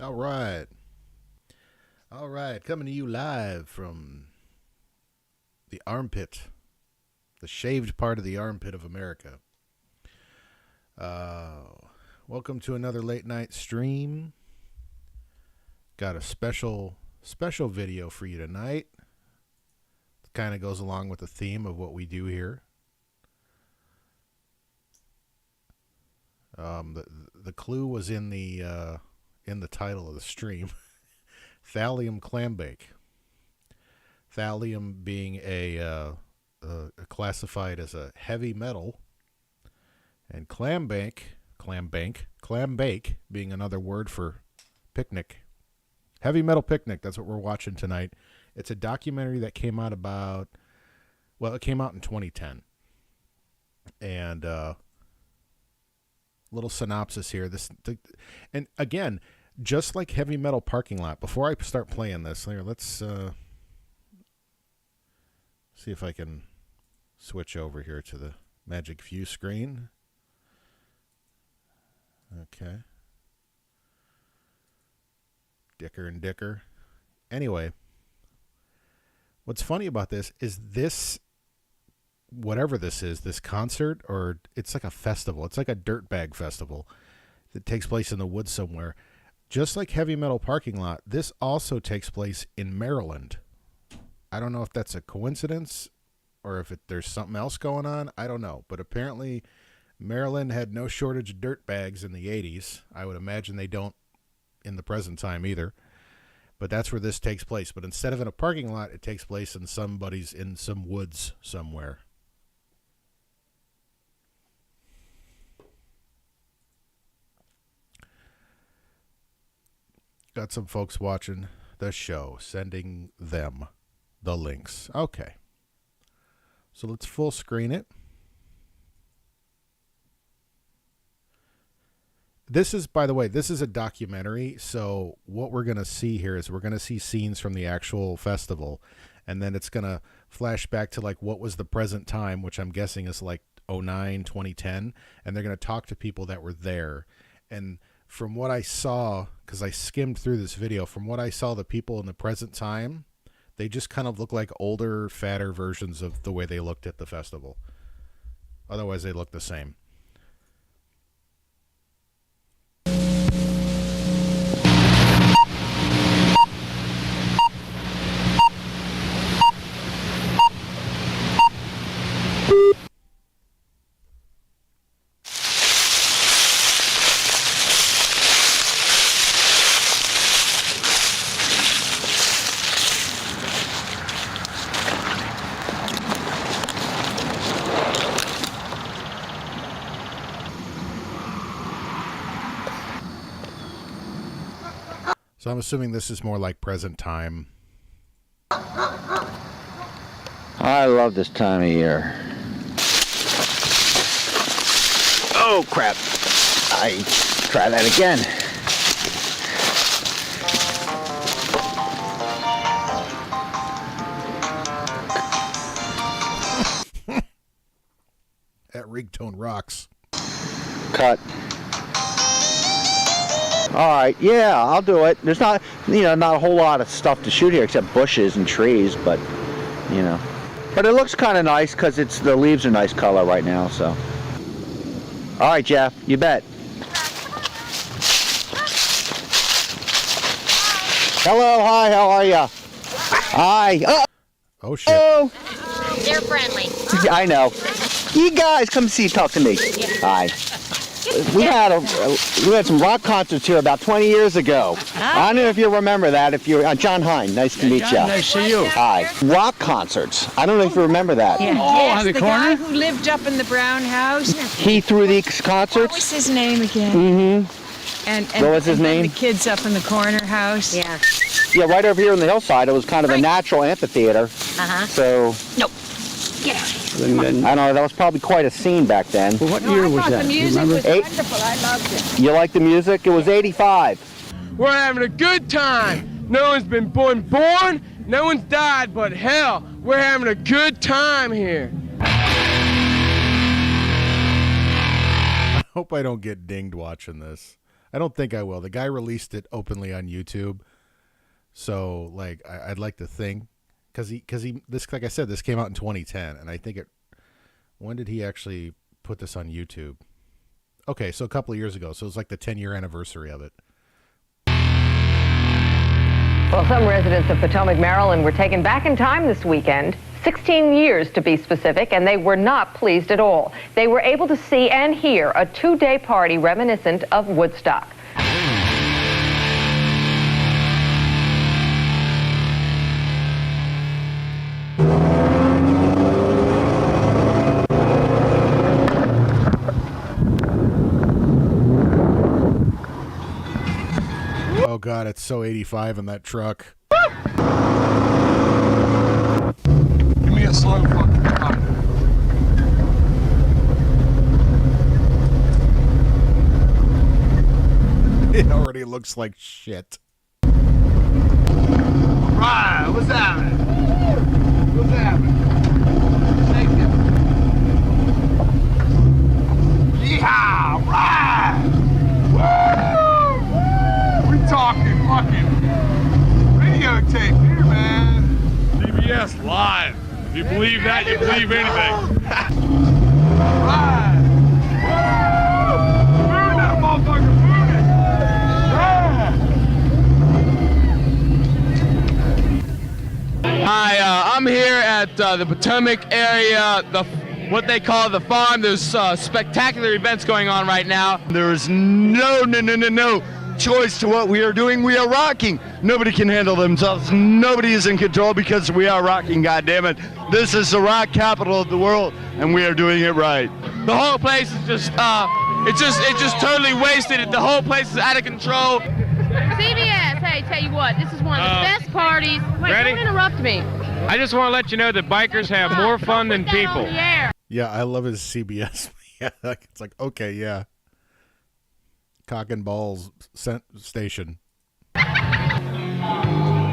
All right. All right. Coming to you live from the armpit, the shaved part of the armpit of America. Welcome to another late night stream. Got a special video for you tonight. It kind of goes along with the theme of what we do here. the clue was in the title of the stream. Thallium Clambake. Thallium being classified as a heavy metal, and clambake being another word for picnic. Heavy metal picnic. That's what we're watching tonight. It's a documentary that came out it came out in 2010. And little synopsis here. And again, just like Heavy Metal Parking Lot, before I start playing this, let's see if I can switch over here to the Magic View screen. Okay. Dicker and Dicker. Anyway, what's funny about this is whatever this is, this concert, or it's like a festival. It's like a dirtbag festival that takes place in the woods somewhere. Just like Heavy Metal Parking Lot, this also takes place in Maryland. I don't know if that's a coincidence or if there's something else going on. I don't know. But apparently Maryland had no shortage of dirt bags in the 80s. I would imagine they don't in the present time either. But that's where this takes place. But instead of in a parking lot, it takes place in some woods somewhere. Got some folks watching the show, sending them the links. Okay. So let's full screen it. This is, by the way, this is a documentary. So what we're going to see here is we're going to see scenes from the actual festival. And then it's going to flash back to like what was the present time, which I'm guessing is like 2009, 2010. And they're going to talk to people that were there. And from what I saw, because I skimmed through this video, from what I saw, the people in the present time, they just kind of look like older, fatter versions of the way they looked at the festival. Otherwise, they look the same. So I'm assuming this is more like present time. I love this time of year. Oh, crap. I try that again. That ringtone rocks. Cut. All right, yeah, I'll do it. There's not a whole lot of stuff to shoot here except bushes and trees, but, But it looks kind of nice because the leaves are nice color right now, so. All right, Jeff, you bet. Hello, hi, how are you? Hi. Oh, shit. Oh. They're friendly. I know. You guys, come talk to me. Yeah. Hi. We had some rock concerts here about 20 years ago. I don't know if you remember that. If you're John Hine, nice to meet you. Nice to see you. Hi. Rock concerts. I don't know if you remember that. Yeah. Oh, Yes, on the the corner? guy who lived up in the brown house. He threw these What concerts. was his name again? Mm-hmm. And What was his name? The kids up in the corner house. Yeah. Yeah, right over here on the hillside. It was kind of a natural amphitheater. Uh-huh. So Nope. Get out. And then, I don't know. That was probably quite a scene back then. well, what No, year I was thought that? the Do you music remember? was wonderful. I loved it. You like the music? It was 85. We're having a good time. No one's been born, no one's died, but hell, we're having a good time here. I hope I don't get dinged watching this. I don't think I will. The guy released it openly on YouTube. So, like, I'd like to think, because like I said, this came out in 2010, and I think when did he actually put this on YouTube? Okay, so a couple of years ago. So it was like the 10-year anniversary of it. Well, some residents of Potomac, Maryland were taken back in time this weekend. 16 years to be specific, and they were not pleased at all. They were able to see and hear a 2-day party reminiscent of Woodstock. Oh God, it's so 85 in that truck. Give me a slow fucking car. It already looks like shit. Right, what's happening? What's happening? Thank you. Yeehaw, right! Woo! We talking fucking videotape here, man. CBS Live. If you believe that, you believe anything. Right! Woo! Move that motherfucker, move it! Right! Hi, I'm here at the Potomac area, what they call the farm. There's spectacular events going on right now. There is no choice to what we are doing. We are rocking. Nobody can handle themselves. Nobody is in control because we are rocking, goddammit. This is the rock capital of the world, and we are doing it right. The whole place is just, it's just totally wasted. The whole place is out of control. CBS, hey, tell you what, this is one of the best parties. Wait, ready? don't interrupt me. I just want to let you know that bikers have more fun than Put that on people. the air. Yeah, I love his CBS. Yeah, it's like, okay, yeah. Cock and balls station.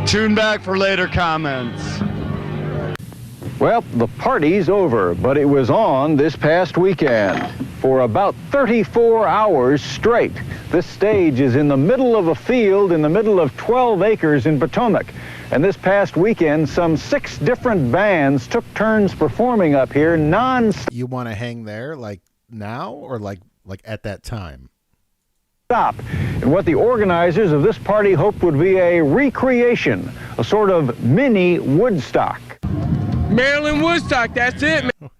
Tune back for later comments. Well, the party's over, but it was on this past weekend. For about 34 hours straight, this stage is in the middle of a field in the middle of 12 acres in Potomac. And this past weekend, some 6 different bands took turns performing up here non-stop. You want to hang there, like now, or like at that time? And what the organizers of this party hoped would be a recreation, a sort of mini Woodstock. Maryland Woodstock, that's it, man.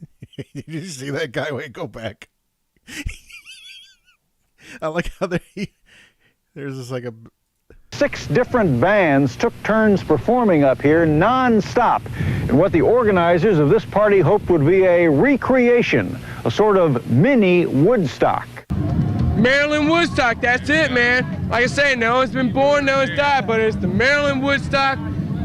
Did you see that guy? Wait, go back. I like how there's this like a... 6 different bands took turns performing up here non-stop. And what the organizers of this party hoped would be a recreation, a sort of mini Woodstock. Maryland Woodstock, that's it, man. Like I say, no one's been born, no one's died, but it's the Maryland Woodstock.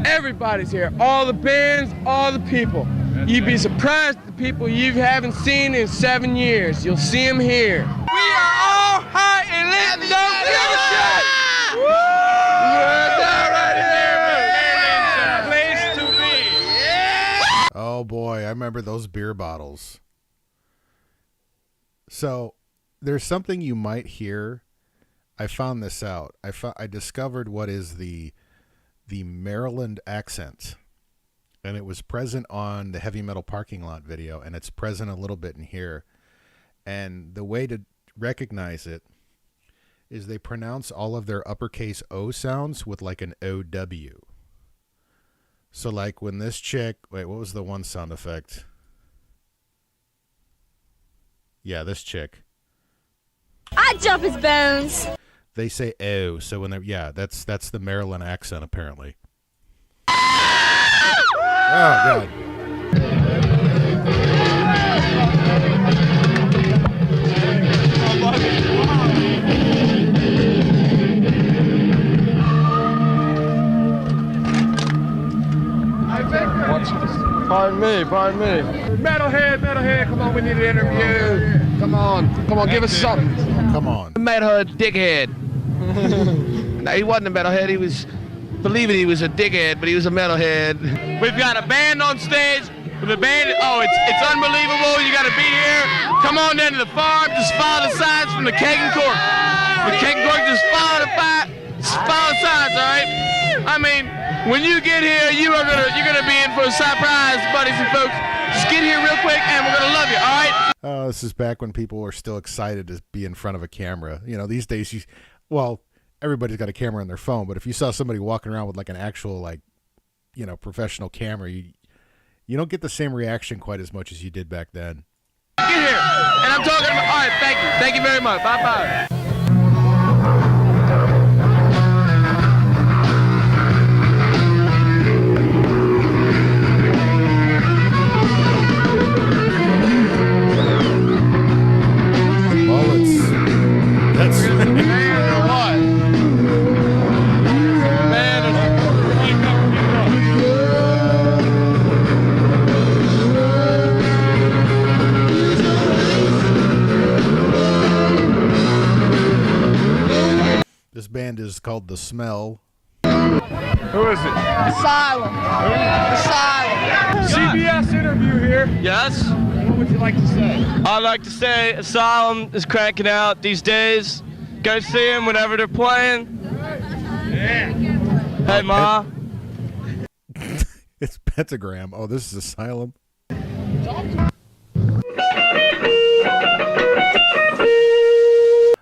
Everybody's here, all the bands, all the people. You'd be surprised at the people you haven't seen in 7 years. You'll see them here. We are all high and lit, don't give a shit! Woo! Maryland's a place to be. Yeah! Oh boy, I remember those beer bottles. So there's something you might hear. I found this out. I discovered what is the Maryland accent, and it was present on the Heavy Metal Parking Lot video, and it's present a little bit in here. And the way to recognize it is they pronounce all of their uppercase O sounds with like an OW. So like when this chick, wait, what was the one sound effect? Yeah, this chick. I jump his bones. They say "oh," so when they're that's the Maryland accent apparently. Oh God! Pardon me. Metalhead, come on, we need an interview. Come on, give us something. Come on. Metalhead dickhead. No, he wasn't a metalhead. He was believing he was a dickhead, but he was a metalhead. We've got a band on stage. The band, it's unbelievable. You got to be here. Come on down to the farm. Just follow the signs from the keg and cork. The keg and cork, just follow the signs, all right? I mean, when you get here, you're gonna be in for a surprise, buddies and folks. Just get here real quick, and we're gonna love you, all right? This is back when people were still excited to be in front of a camera. You know, these days, everybody's got a camera on their phone, but if you saw somebody walking around with like an actual, like, you know, professional camera, You don't get the same reaction quite as much as you did back then. Get here. And I'm talking about, all right, thank you. Thank you very much. Bye-bye. This band is called The Smell. Who is it? Asylum. Asylum. CBS interview here. Yes? What would you like to say? I'd like to say Asylum is cranking out these days. Go see them whenever they're playing. Yeah. Hey, Ma. It's Pentagram. Oh, this is Asylum.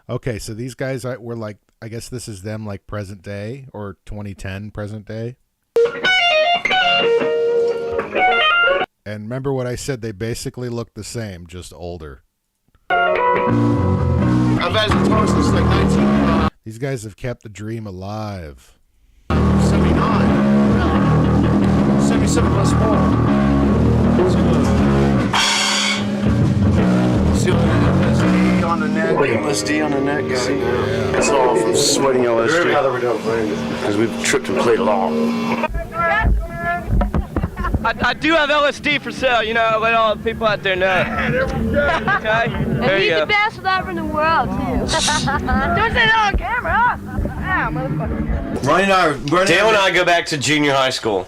Okay, so these guys were like, I guess this is them like present day or 2010 present day. And remember what I said, they basically look the same, just older. I've had guitars since like 19. These guys have kept the dream alive. 79. 77 plus 4. LSD on the neck. LSD on the neck, guys. That's all from sweating LSD. Because we've tripped and played along. I do have LSD for sale, you know, let all the people out there know. Okay? There And you he's go. the best rapper in the world, too. Don't say that on camera, huh? Ah, motherfucker. Ronnie and I Dale and I go back to junior high school.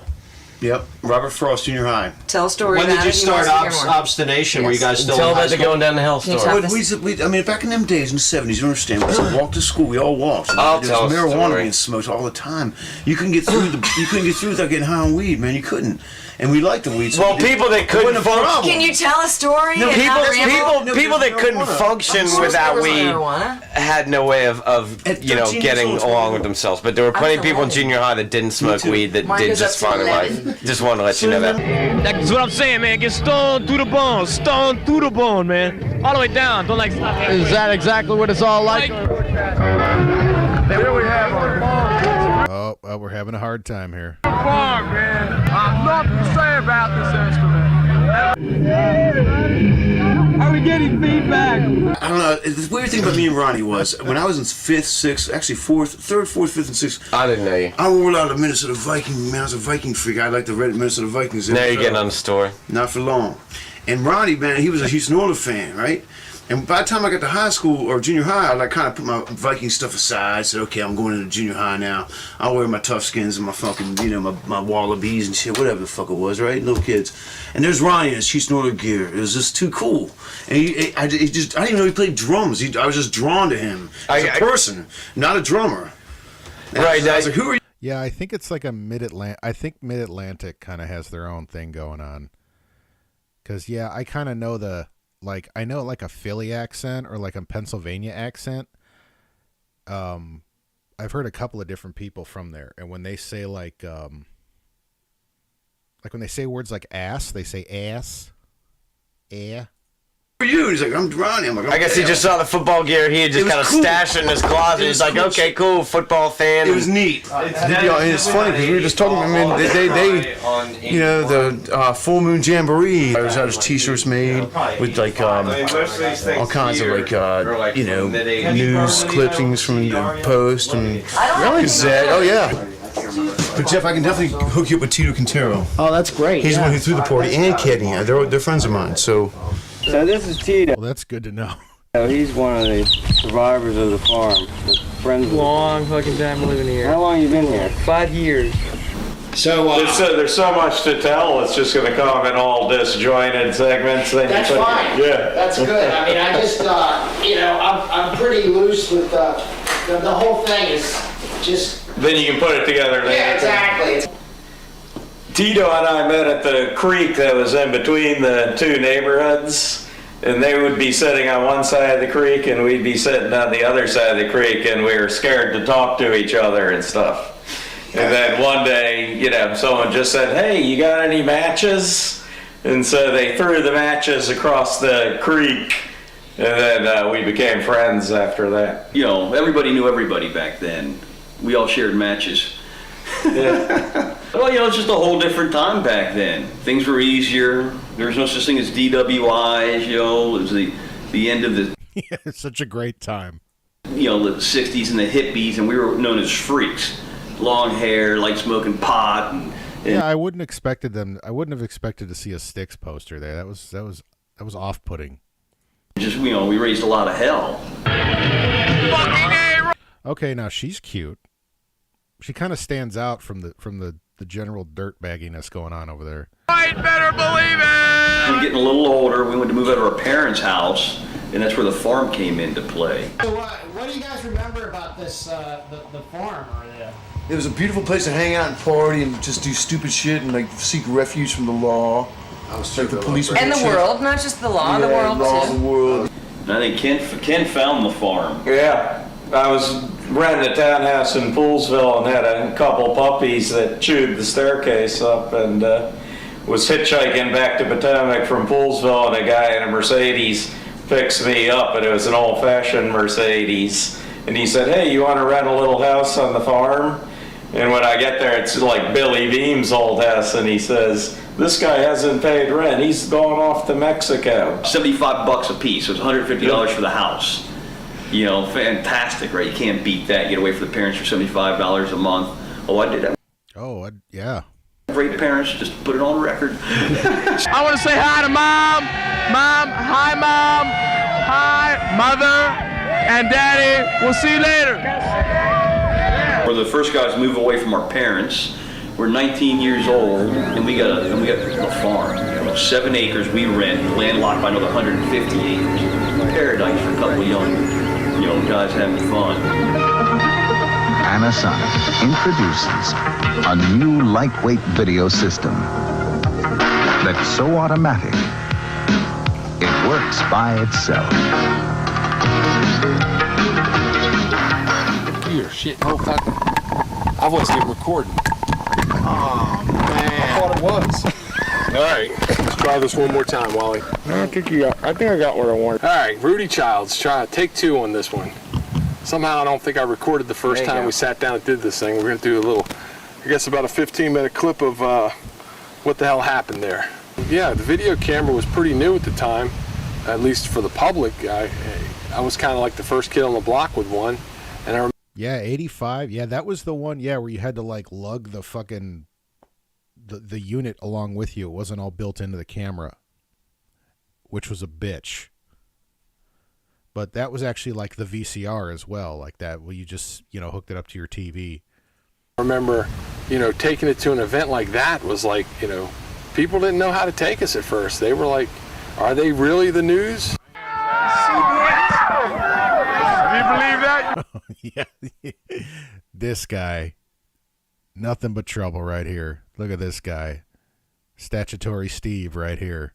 Yep, Robert Frost, junior high. Tell a story When about did you it. start Obstination? Were you guys still Tell in high about the school? going down the hell Can you tell I mean, back in them days in the 70s, you understand, we used to walk to school, we all walked. I'll There tell was a marijuana story. being smoked all the time. You couldn't get through without getting high on weed, man, you couldn't. And we liked the weed. So Well, people that couldn't function. Can you tell a story? No, and People, not ramble? people, people that couldn't function without weed had no way of At you know, 13 years getting old, along with themselves. But there were plenty of people in 11. junior high that didn't smoke too. weed that Mine did goes just up to fine in 11. life. Just wanted to let you know that. That's what I'm saying, man. Get stoned through the bone. Stoned through the bone, man. All the way down. Don't like stop. Is that exactly what it's all like? Like- Here we have our Oh, well, we're having a hard time here. farm, man. I've nothing to say about this instrument. Are we getting feedback? I don't know. The weird thing about me and Ronnie was when I was in 5th, 6th, actually 4th, 3rd, 4th, 5th, and 6th. I didn't know you. I wore out the Minnesota Viking. Man, I was a Viking freak. I liked the red Minnesota Vikings. Now you're getting on the story. Not for long. And Ronnie, man, he was a Houston Oilers fan, right? And by the time I got to high school or junior high, I like kind of put my Viking stuff aside. Said, okay, I'm going into junior high now. I'll wear my tough skins and my fucking, you know, my wallabies and shit, whatever the fuck it was, right? Little kids. And there's Ronnie in his Houston Oilers gear. It was just too cool. And I didn't even know he played drums. I was just drawn to him as a person, not a drummer. And Right. I was like, who are you? Yeah, I think it's like a Mid-Atlantic. I think Mid-Atlantic kind of has their own thing going on. Because, yeah, I kind of know I know like a Philly accent or like a Pennsylvania accent. I've heard a couple of different people from there. And when they say like when they say words like ass, they say ass. Eh. Who are you? He's like, I'm Ronnie. I'm like, I guess he just saw the football gear. He had just It was kind of cool. stashed it in his closet. It He's was like, cool. okay, cool, football fan. It was neat. It's funny because we were just talking. I mean, they you know, the Full Moon Jamboree. I was had his T-shirts made with like all kinds of like you know, news clippings from the Post and Gazette. Oh yeah. But Jeff, I can definitely hook you up with Tito Quintero. Oh, that's great. He's the one who threw the party, and Kenny. They're friends of mine. So this is Tito. Well, that's good to know. He's one of the survivors of the farm. Friends. Long fucking time living here. How long you been here? 5 years. So there's so much to tell. It's just going to come in all disjointed segments. That's fine. Yeah, That's good. I mean, I just, you know, I'm pretty loose with the whole thing is just. Then you can put it together later. Yeah, exactly. Tito and I met at the creek that was in between the two neighborhoods, and they would be sitting on one side of the creek, and we'd be sitting on the other side of the creek, and we were scared to talk to each other and stuff. And then one day, you know, someone just said, "Hey, you got any matches?" And so they threw the matches across the creek, and then we became friends after that. You know, everybody knew everybody back then. We all shared matches. Yeah. Well, you know, it's just a whole different time back then. Things were easier. There was no such thing as DWIs, you know. It was the end of the... Yeah, it's such a great time. You know, the 60s and the hippies, and we were known as freaks. Long hair, like smoking pot. And yeah, I wouldn't have expected to see a Styx poster there. That was off-putting. Just, you know, we raised a lot of hell. Okay, now she's cute. She kind of stands out from the general dirt bagginess going on over there. I better believe it! We were getting a little older. We went to move out of our parents' house, and that's where the farm came into play. So what do you guys remember about this, the farm over there? It was a beautiful place to hang out and party and just do stupid shit and like seek refuge from the law. I was like the police And the world, not just the law, the world law, too. the world. And I think Ken found the farm. Yeah, I was renting a townhouse in Poolesville and had a couple puppies that chewed the staircase up, and was hitchhiking back to Potomac from Poolesville, and a guy in a Mercedes picks me up, and it was an old-fashioned Mercedes. And he said, "Hey, you want to rent a little house on the farm?" And when I get there, it's like Billy Beam's old house, and he says, "This guy hasn't paid rent. He's gone off to Mexico." $75 a piece. So it was $150 for the house. You know, fantastic, right? You can't beat that. You get away from the parents for $75 a month. Oh, I did that. Oh, yeah. Great parents, just put it on record. I want to say hi to Mom. Mom, hi, Mom. Hi, Mother and Daddy. We'll see you later. We're the first guys to move away from our parents. We're 19 years old, and we got a farm. You know, 7 acres we rent, landlocked by another 150 acres. Paradise for a couple of young, you know, guys having fun. Panasonic introduces a new lightweight video system that's so automatic, it works by itself. Here, shit, no fucking. I wasn't even recording. Oh, man. I thought it was. All right, let's try this one more time, Wally. I think I got what I wanted. All right, Rudy Childs, try take 2 on this one. Somehow I don't think I recorded the first time we sat down and did this thing. We're gonna do a little, I guess about a 15-minute clip of what the hell happened there. Yeah, the video camera was pretty new at the time, at least for the public. I was kind of like the first kid on the block with one, and I. Yeah, 85. Yeah, that was the one. Yeah, where you had to like lug the fucking the unit along with you. It wasn't all built into the camera, which was a bitch. But that was actually like the VCR as well, like that, where you just, you know, hooked it up to your TV. I remember, you know, taking it to an event like that was like, you know, people didn't know how to take us at first. They were like, are they really the news? Do you believe that? Yeah. This guy. Nothing but trouble right here. Look at this guy. Statutory Steve right here.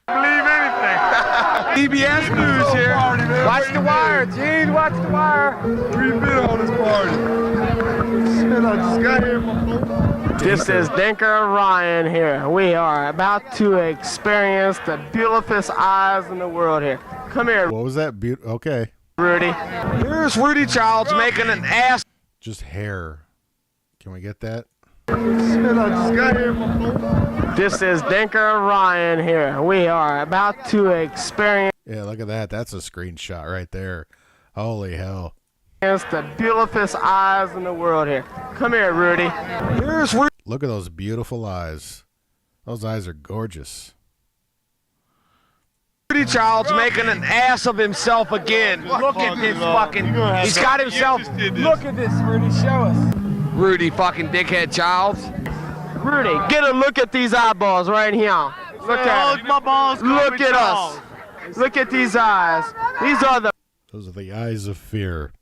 Believe anything. CBS News here. Watch the wire, Gene. Watch the wire. We've been on this party. Shit, I just got here. This is Dinker Ryan here. We are about to experience the beautifulest eyes in the world here. Come here. What was that? Okay. Rudy. Here's Rudy Childs making an ass. Just hair. Can we get that? Shit, I just got here. This is Dinker Ryan here. We are about to experience. Yeah, look at that. That's a screenshot right there. Holy hell. The beautifulest eyes in the world here. Come here, Rudy. Here's Rudy. Look at those beautiful eyes. Those eyes are gorgeous. Rudy Childs making an ass of himself again. Look at this fucking. He's got himself. Look at this, Rudy. Show us. Rudy fucking dickhead Childs. Rudy, get a look at these eyeballs right here. Look at them. Look at us. Look at these eyes. These are the. Those are the eyes of fear.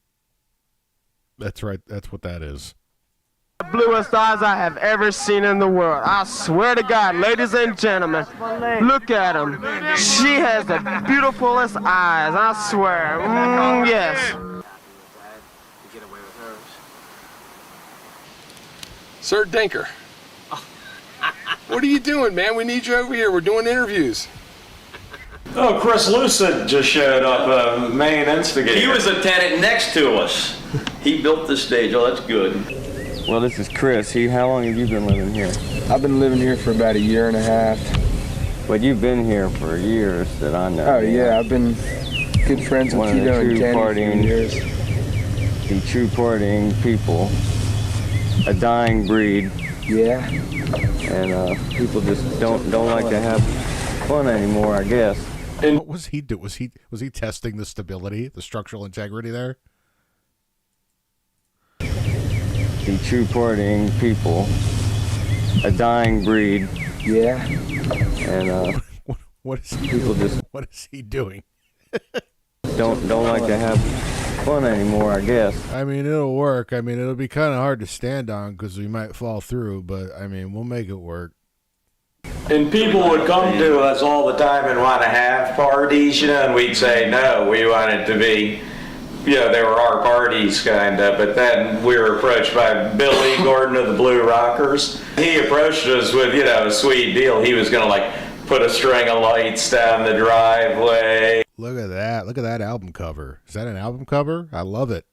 That's right. That's what that is. The bluest eyes I have ever seen in the world. I swear to God, ladies and gentlemen, look at them. She has the beautifulest eyes. I swear. Yes. Sir Dinker. What are you doing, man? We need you over here. We're doing interviews. Oh, Chris Lucid just showed up, main instigator. He was a tenant next to us. He built the stage. Oh, that's good. Well, this is Chris. How long have you been living here? I've been living here for about 1.5 years. But you've been here for years that I know. Oh, yeah. I've been good friends with Tito and Kenny for years. The true partying people. A dying breed. Yeah. And people just don't like to have fun anymore, I guess. And what was he do? Was he testing the stability, the structural integrity there? The true partying people. A dying breed. Yeah. And what is people just what is he doing? don't like to have fun anymore, I guess. I mean, it'll work. I mean, it'll be kind of hard to stand on because we might fall through, but I mean, we'll make it work. And people would come to us all the time and want to have parties, and we'd say, no, we want it to be, they were our parties, kind of. But then we were approached by Billy Gordon of the Blue Rockers. He approached us with, a sweet deal. He was going to, put a string of lights down the driveway. Look at that. Look at that album cover. Is that an album cover? I love it.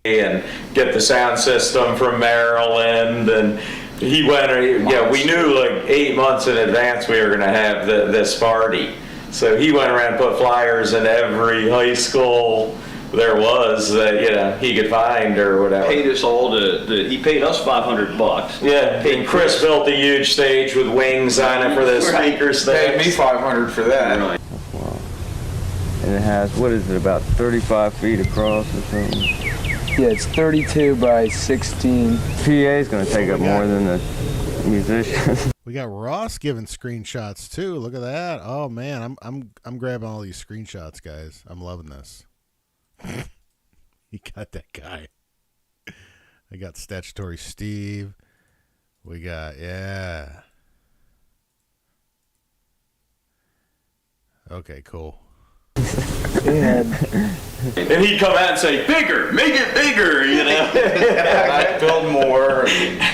And get the sound system from Maryland. And he went, we knew 8 months in advance we were going to have this party. So he went around and put flyers in every high school there was that, he could find or whatever. Paid us all he paid us $500. Yeah, and Chris built a huge stage with wings on it for the speaker stage. Paid me $500 for that. Wow. And it has, what is it, about 35 feet across or something? Yeah, it's 32 by 16. PA is going to take up more than the musician. We got Ross giving screenshots too. Look at that. Oh man, I'm grabbing all these screenshots, guys. I'm loving this. You got that guy. I got Statutory Steve. We got, yeah. Okay, cool. And he'd come out and say, bigger, make it bigger, I'd build more.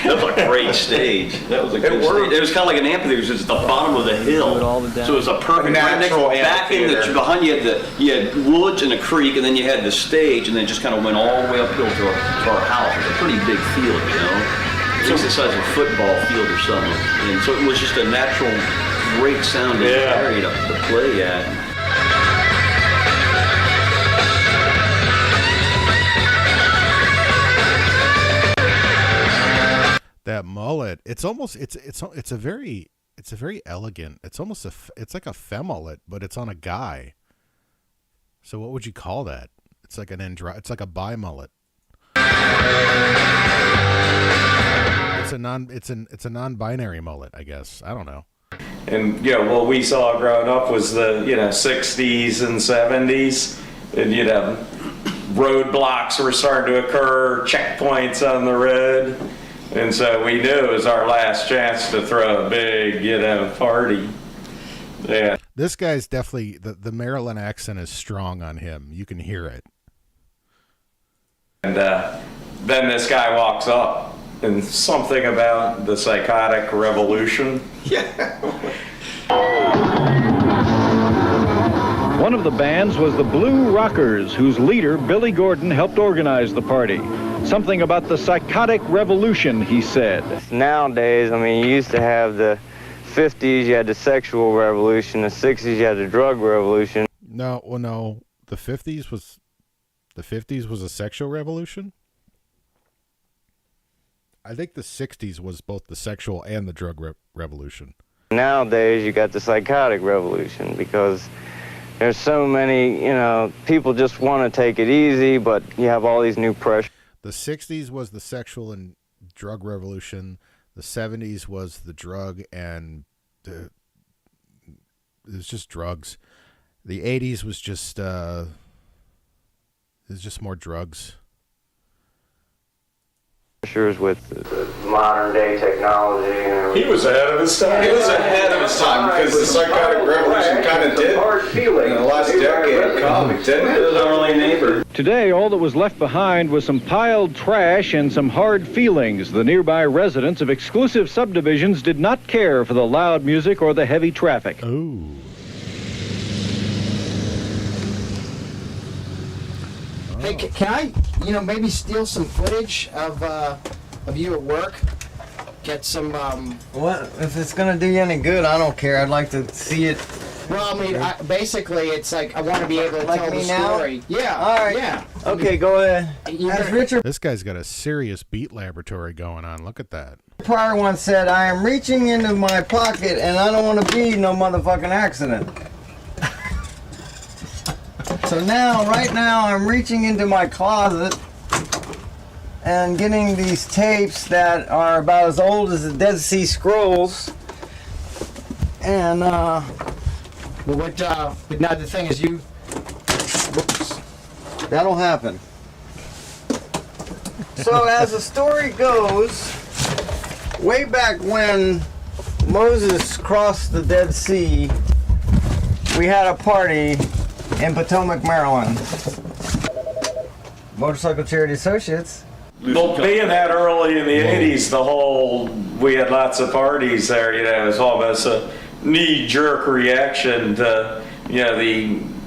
That was a great stage. That was a good stage. It was kind of like an amphitheater. It was just at the bottom of the hill. So it was a perfect natural back in behind you had woods and a creek, and then you had the stage, and then it just kind of went all the way uphill to our house. It was a pretty big field, It was the size of a football field or something. And so it was just a natural, great sounding area to play at. That mullet, it's a very elegant. It's almost it's like a femullet, but it's on a guy. So what would you call that? It's like it's like a bi-mullet. It's a non-binary mullet, I guess. I don't know. And what we saw growing up was the 60s and 70s, and roadblocks were starting to occur, checkpoints on the road. And so we knew it was our last chance to throw a big, party. Yeah. This guy's definitely, the Maryland accent is strong on him. You can hear it. And then this guy walks up, and something about the psychotic revolution. Yeah. One of the bands was the Blue Rockers, whose leader, Billy Gordon, helped organize the party. Something about the psychotic revolution, he said. Nowadays, you used to have the 50s, you had the sexual revolution. The 60s, you had the drug revolution. No. The 50s was a sexual revolution? I think the 60s was both the sexual and the drug revolution. Nowadays, you got the psychotic revolution because there's so many, people just want to take it easy, but you have all these new pressures. The 60s was the sexual and drug revolution. The 70s was the drug and it was just drugs. The 80s was just more drugs. with modern day technology. He was ahead of his time. He was ahead of his time because the psychotic revolution kind of did in the last decade of comics, didn't it? It was our only neighbor. Today, all that was left behind was some piled trash and some hard feelings. The nearby residents of exclusive subdivisions did not care for the loud music or the heavy traffic. Ooh. Hey, can I, maybe steal some footage of you at work? Get some, What? If it's gonna do you any good, I don't care. I'd like to see it. Well, I mean, basically, it's like I want to be able to tell the story. Yeah. All right. Yeah. Okay, go ahead. As Richard This guy's got a serious beat laboratory going on. Look at that. Pryor once said, I am reaching into my pocket and I don't want to be no motherfucking accident. So now, right now, I'm reaching into my closet and getting these tapes that are about as old as the Dead Sea Scrolls. And, Well, but now the thing is, that'll happen. So as the story goes, way back when Moses crossed the Dead Sea, we had a party in Potomac, Maryland. Motorcycle Charity Associates. Well, being that early in the 80s, we had lots of parties there, it was almost a knee-jerk reaction to,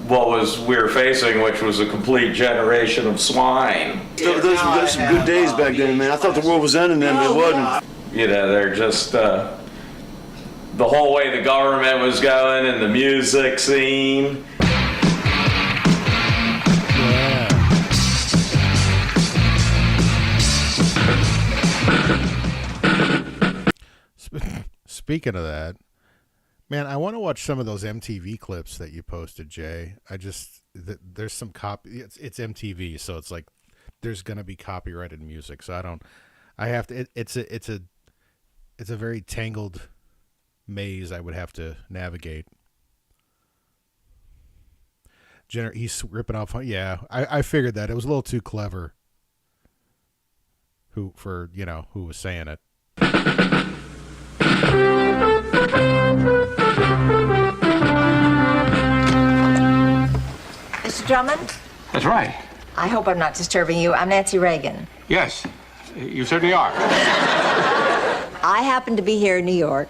what we were facing, which was a complete generation of swine. Those were some good days back then, man. I thought the world was ending then, but it wasn't. They're just, the whole way the government was going and the music scene. Speaking of that, man, I want to watch some of those MTV clips that you posted, Jay. There's some it's MTV, so it's like there's gonna be copyrighted music. So it's a very tangled maze I would have to navigate. He's ripping off. Yeah, I figured that it was a little too clever. Who was saying it? Mr. Drummond? That's right. I hope I'm not disturbing you. I'm Nancy Reagan. Yes, you certainly are. I happened to be here in New York,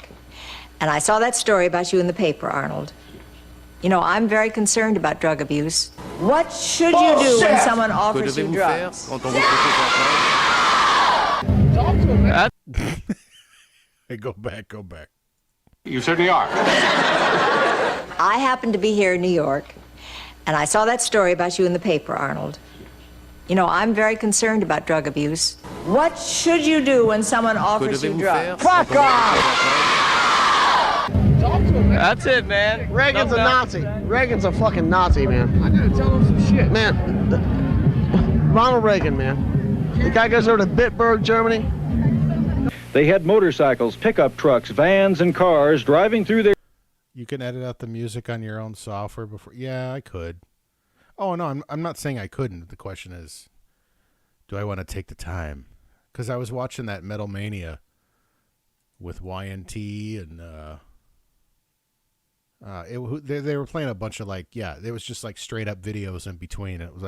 and I saw that story about you in the paper, Arnold. I'm very concerned about drug abuse. What should you do when someone offers you drugs? Hey, go back. You certainly are. I happened to be here in New York, and I saw that story about you in the paper, Arnold. I'm very concerned about drug abuse. What should you do when someone offers you drugs? Fuck off! That's it, man. Reagan's a Nazi. Reagan's a fucking Nazi, man. I gotta tell him some shit. Man, Ronald Reagan, man. The guy goes over to Bitburg, Germany. They had motorcycles, pickup trucks, vans, and cars driving through their... You can edit out the music on your own software before... Yeah, I could. Oh, no, I'm not saying I couldn't. The question is, do I want to take the time? Because I was watching that Metal Mania with YNT and... they were playing a bunch of it was just straight up videos in between. It was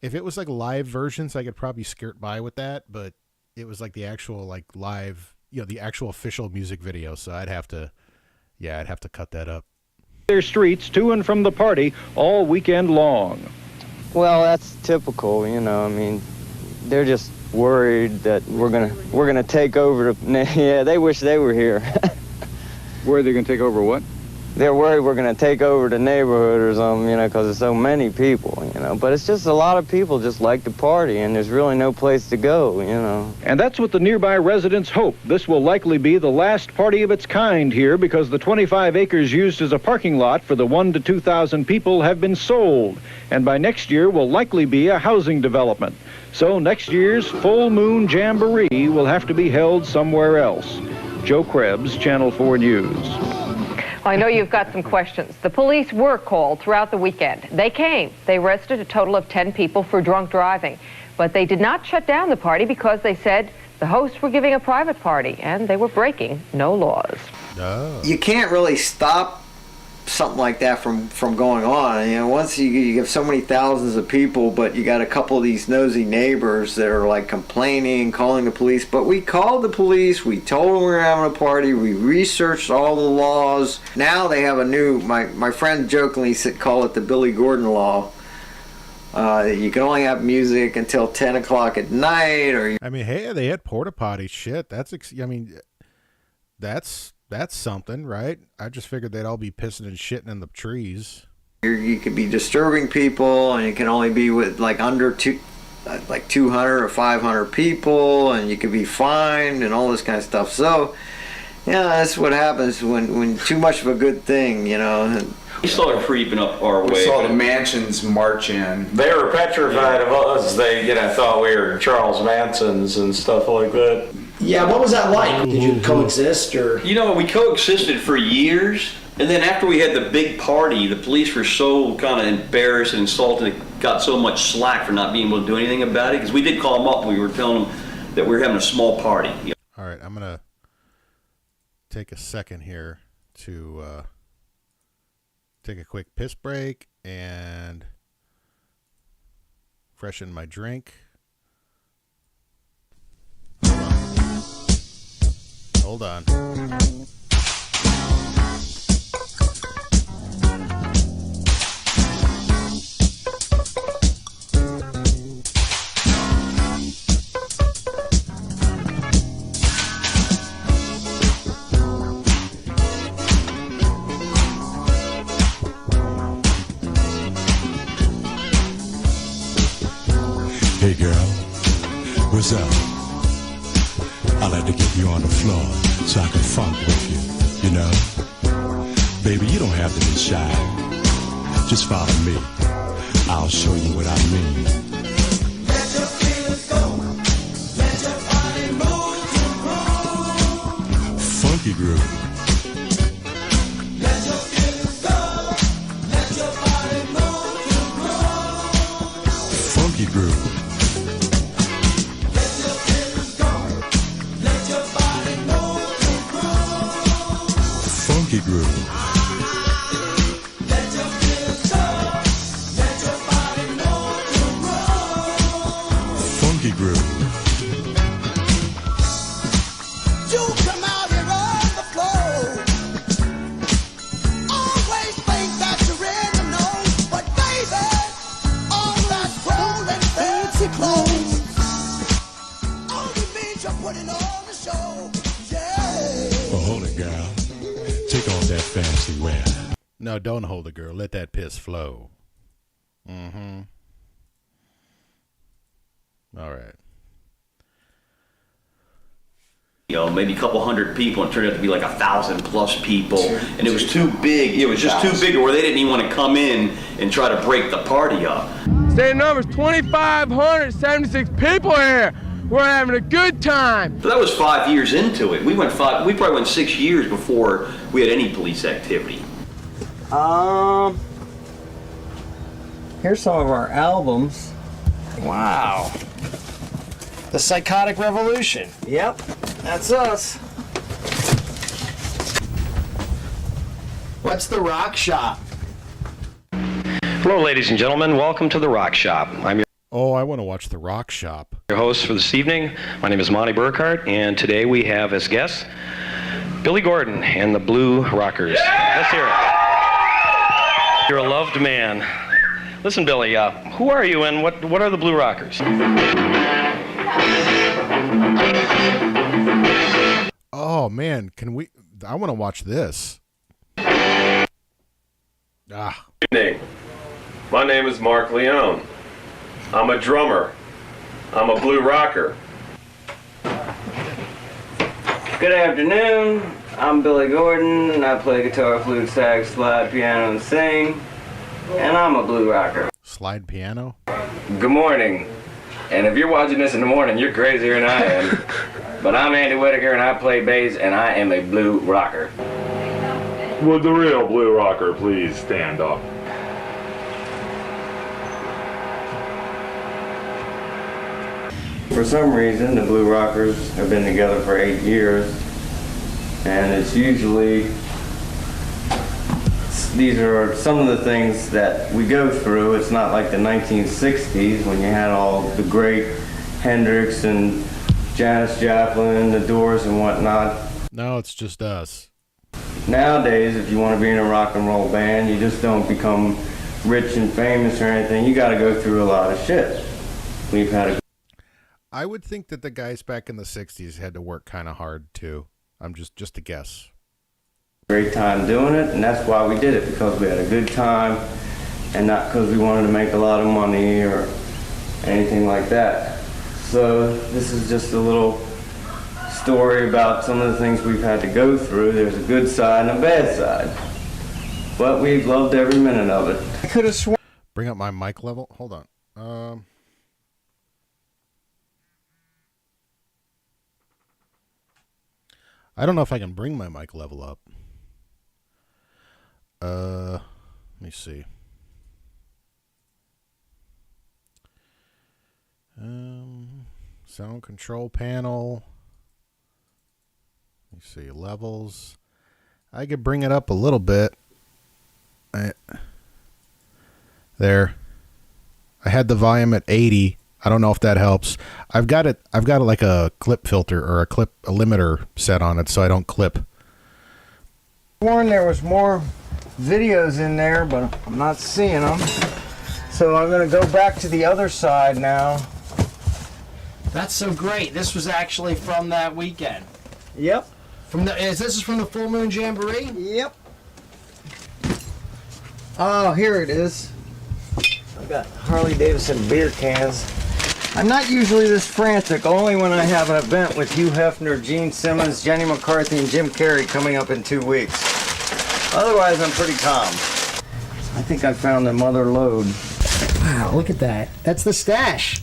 if it was live versions, I could probably skirt by with that, but it was the actual live, the actual official music video. So I'd have to cut that up. Their streets to and from the party all weekend long. Well, that's typical, I mean, they're just worried that we're gonna take over yeah, they wish they were here. Worried they're gonna take over what? They're worried we're gonna take over the neighborhood or something, because there's so many people, But it's just a lot of people just like to party, and there's really no place to go, And that's what the nearby residents hope. This will likely be the last party of its kind here because the 25 acres used as a parking lot for the 1,000 to 2,000 people have been sold. And by next year will likely be a housing development. So next year's Full Moon Jamboree will have to be held somewhere else. Joe Krebs, Channel 4 News. I know you've got some questions. The police were called throughout the weekend. They came. They arrested a total of 10 people for drunk driving. But they did not shut down the party because they said the hosts were giving a private party and they were breaking no laws. You can't really stop something like that from going on. You know, once you have so many thousands of people, but you got a couple of these nosy neighbors that are like complaining, calling the police. But we called the police, we told them we were having a party, we researched all the laws. Now they have a new, my friend jokingly call it the Billy Gordon law. You can only have music until 10 o'clock at night. I mean, hey, they had porta potty shit. That's something, right? I just figured they'd all be pissing and shitting in the trees. You could be disturbing people, and you can only be with like under 200 or 500 people, and you could be fined and all this kind of stuff. So, yeah, that's what happens when too much of a good thing, you know. We started creeping up our way. We saw the mansions march in. They were petrified of us. They, thought we were Charles Mansons and stuff like that. Yeah, what was that like? Did you coexist or? We coexisted for years, and then after we had the big party, the police were so kind of embarrassed and insulted, got so much slack for not being able to do anything about it, because we did call them up and we were telling them that we were having a small party. All right, I'm going to take a second here to take a quick piss break and freshen my drink. Hold on. Hey girl, what's up? I like to get you on the floor so I can funk with you, you know? Baby, you don't have to be shy. Just follow me. I'll show you what I mean. Let your feelings go. Let your body move to groove. Funky groove. Let your feelings go. Let your body move to groove. Funky groove. Funky groove. Let your feelings go. Let your body move to groove. Funky groove. You come out here on the floor. Always think that you're in the know, but baby, all that rolling fancy clothes only means you're putting on the show. Yeah. Oh, hold it, girl. Take off that fancy wear. No, don't hold it, girl. Let that piss flow. Mm-hmm. All right. Maybe a couple hundred people, and it turned out to be like 1,000+ people, and it was too big. It was just too big where they didn't even want to come in and try to break the party up. State numbers 2,576 people here. We're having a good time. So that was 5 years into it. We probably went 6 years before we had any police activity. Here's some of our albums. Wow. The Psychotic Revolution. Yep, that's us. What's the Rock Shop? Hello, ladies and gentlemen. Welcome to the Rock Shop. I'm your I want to watch The Rock Shop. Your host for this evening. My name is Monty Burkhart, and today we have as guests Billy Gordon and the Blue Rockers. Yeah! Let's hear it. You're a loved man. Listen, Billy, who are you and what are the Blue Rockers? Oh, man, I want to watch this. Good evening. My name is Mark Leone. I'm a drummer. I'm a blue rocker. Good afternoon. I'm Billy Gordon, and I play guitar, flute, sax, slide, piano, and sing. And I'm a blue rocker. Slide piano? Good morning. And if you're watching this in the morning, you're crazier than I am. But I'm Andy Whitaker, and I play bass, and I am a blue rocker. Would the real blue rocker please stand up? For some reason, the Blue Rockers have been together for 8 years, and it's usually, these are some of the things that we go through. It's not like the 1960s when you had all the great Hendrix and Janis Joplin, the Doors and whatnot. No, it's just us. Nowadays, if you want to be in a rock and roll band, you just don't become rich and famous or anything. You got to go through a lot of shit. We've had a I would think that the guys back in the 60s had to work kind of hard too. I'm just a guess. great time doing it, and that's why we did it, because we had a good time and not because we wanted to make a lot of money or anything like that. So this is just a little story about some of the things we've had to go through. There's a good side and a bad side, but we've loved every minute of it. I could have sworn. Bring up my mic level. Hold on. I don't know if I can bring my mic level up. Let me see. Sound control panel. Let me see, levels. I could bring it up a little bit. There. I had the volume at 80. I don't know if that helps. I've got like a clip filter or a limiter set on it so I don't clip. Warren, there was more videos in there, but I'm not seeing them. So I'm going to go back to the other side now. That's so great. This was actually from that weekend. Yep. This is from the Full Moon Jamboree? Yep. Oh, here it is. I've got Harley Davidson beer cans. I'm not usually this frantic, only when I have an event with Hugh Hefner, Gene Simmons, Jenny McCarthy, and Jim Carrey coming up in 2 weeks. Otherwise, I'm pretty calm. I think I found the mother load. Wow, look at that. That's the stash.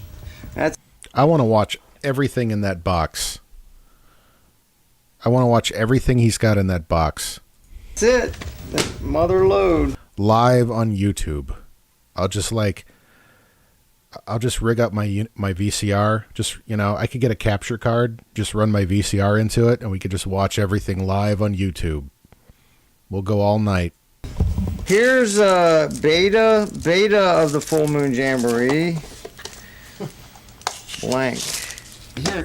I want to watch everything in that box. I want to watch everything he's got in that box. That's it. The mother load. Live on YouTube. I'll just rig up my VCR. Just, I could get a capture card, just run my VCR into it, and we could just watch everything live on YouTube. We'll go all night. Here's a beta of the Full Moon Jamboree. Blank.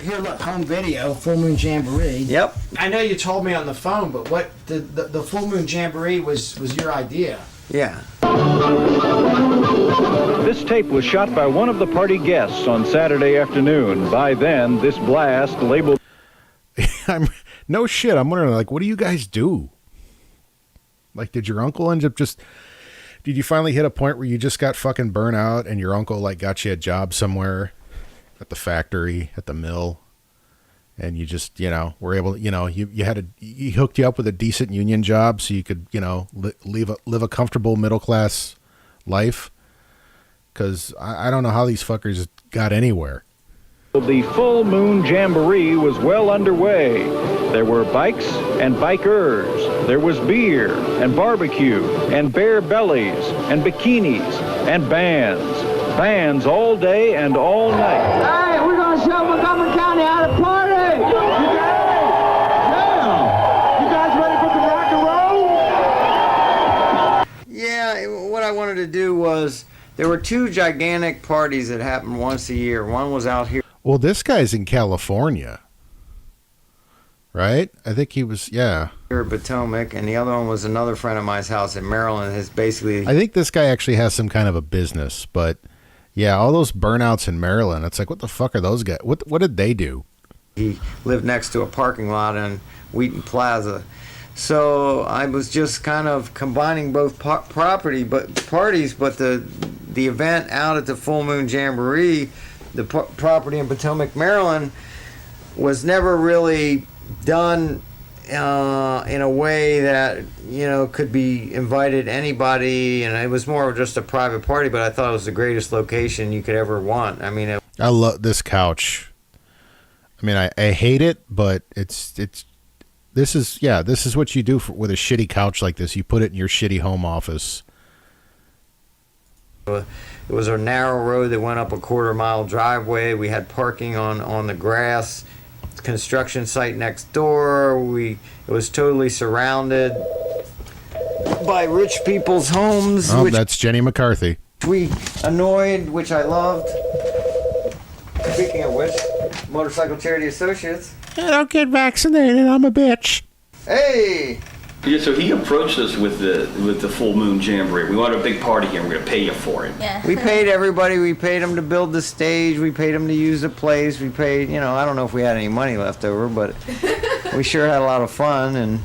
Here, look, home video, Full Moon Jamboree. Yep. I know you told me on the phone, but what the Full Moon Jamboree was your idea? Yeah. This tape was shot by one of the party guests on Saturday afternoon. By then, this blast labeled... No shit, I'm wondering, what do you guys do? Did your uncle end up did you finally hit a point where you just got fucking burnt out and your uncle, got you a job somewhere at the factory, at the mill, and you just, were able, he hooked you up with a decent union job so you could, live a comfortable middle-class life? Because I don't know how these fuckers got anywhere. The Full Moon Jamboree was well underway. There were bikes and bikers. There was beer and barbecue and bare bellies and bikinis and bands. Bands all day and all night. Hey, we're going to show Montgomery County how to party! You guys ready for some rock and roll? Yeah, what I wanted to do was, there were 2 gigantic parties that happened once a year. One was out here. Well, this guy's in California, right? I think he was, yeah. Here at Potomac, and the other one was another friend of mine's house in Maryland. Is basically. I think this guy actually has some kind of a business, but yeah, all those burnouts in Maryland. It's what the fuck are those guys? What did they do? He lived next to a parking lot in Wheaton Plaza. So I was just kind of combining both parties, but the event out at the Full Moon Jamboree, the property in Potomac, Maryland, was never really done in a way that could be invited anybody, and it was more of just a private party. But I thought it was the greatest location you could ever want. I mean, I love this couch. I mean, I hate it, but this is what you do with a shitty couch like this. You put it in your shitty home office. It was a narrow road that went up a quarter-mile driveway. We had parking on the grass. Construction site next door. It was totally surrounded by rich people's homes. Oh, that's Jenny McCarthy. We annoyed, which I loved. Speaking of which, Motorcycle Charity Associates. I don't get vaccinated. I'm a bitch. Hey! Yeah, so he approached us with the full moon jamboree. We want a big party here. We're gonna pay you for it. Yeah. We paid everybody. We paid them to build the stage. We paid them to use the place. We paid, I don't know if we had any money left over, but we sure had a lot of fun. And,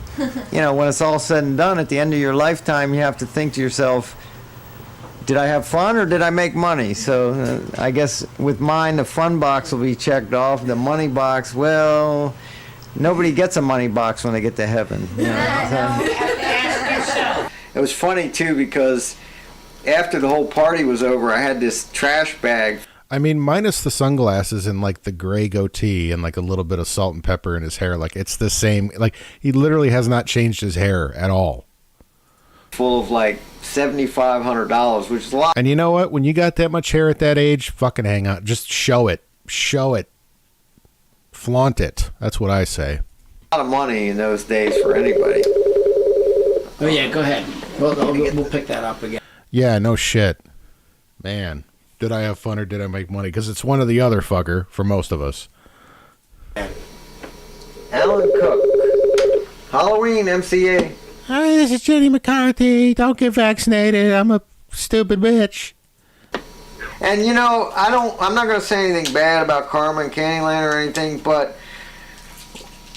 when it's all said and done, at the end of your lifetime, you have to think to yourself, did I have fun or did I make money? So I guess with mine, the fun box will be checked off. The money box, well, nobody gets a money box when they get to heaven. It was funny, too, because after the whole party was over, I had this trash bag. I mean, minus the sunglasses and like the gray goatee and like a little bit of salt and pepper in his hair. Like it's the same. Like he literally has not changed his hair at all. Full of like $7,500, which is a lot. And you know what? When you got that much hair at that age, fucking hang on. Just show it. Show it. Flaunt it. That's what I say. A lot of money in those days for anybody. Oh yeah, go ahead. We'll pick that up again. Yeah, no shit. Man, did I have fun or did I make money? Because it's one or the other, fucker, for most of us. Alan Cook. Halloween, MCA. Hi, this is Jenny McCarthy. Don't get vaccinated. I'm a stupid bitch. And I'm not going to say anything bad about Karma and Candyland or anything, but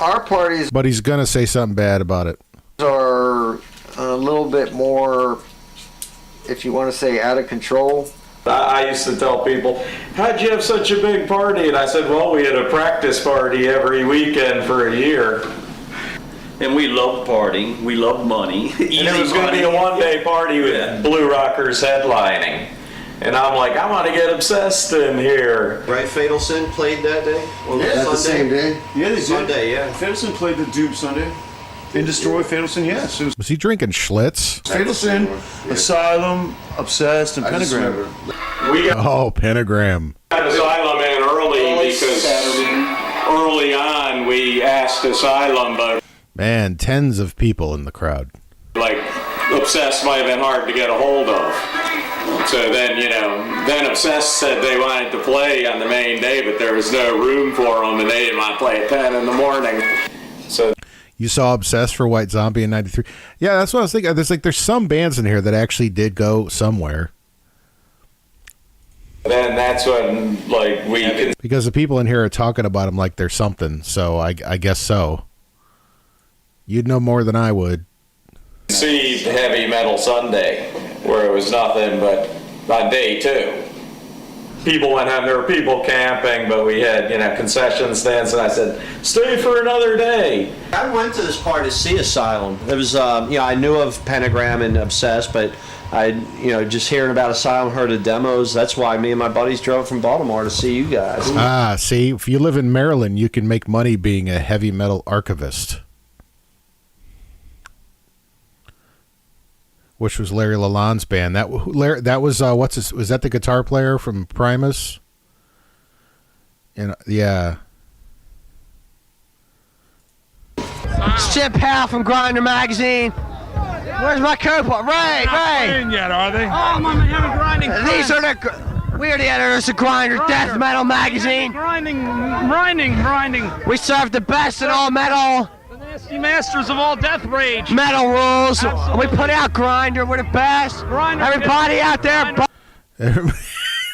our parties. But he's going to say something bad about it. Are a little bit more, if you want to say, out of control. I used to tell people, how'd you have such a big party? And I said, well, we had a practice party every weekend for a year. And we loved partying. We loved money. And it was going to be a one-day party with Blue Rockers headlining. And I'm like, I want to get obsessed in here. Right, Fatal Sin played that day? Or Yeah, the same day. Yeah, they did. Sunday, yeah. Fatal Sin played the Dupe Sunday. In Destroy, Fatal Sin, yes. It was he drinking Schlitz? Fatal Sin, Asylum, Obsessed, and Pentagram. Oh, Pentagram. Got Asylum in early because early on we asked Asylum, but Man, tens of people in the crowd. like Obsessed might have been hard to get a hold of. So then, then Obsessed said they wanted to play on the main day, but there was no room for them, and they didn't want to play at 10 in the morning. So You saw Obsessed for White Zombie in '93. Yeah, that's what I was thinking. There's some bands in here that actually did go somewhere. then that's when, we can Because the people in here are talking about them like they're something. So I guess so. You'd know more than I would. see Heavy Metal Sunday, where it was nothing but on day 2. People went home, there were people camping, but we had, concession stands, and I said, stay for another day. I went to this party to see Asylum. It was, I knew of Pentagram and Obsessed, but I, just hearing about Asylum, heard of demos. That's why me and my buddies drove from Baltimore to see you guys. Ah, see, if you live in Maryland, you can make money being a heavy metal archivist. Which was Larry Lalonde's band. That was was that the guitar player from Primus? And yeah. It's Chip Howe from Grinder Magazine. Where's my co-pilot? Ray! Not yet, are they? Oh, I'm having grinding. These are we're the editors of Grinder Death Metal Magazine. Grinding. We serve the best in all metal. The masters of all death rage. Metal rules. Absolutely. We put out Grinder. We're the best. Grinder. Everybody out there.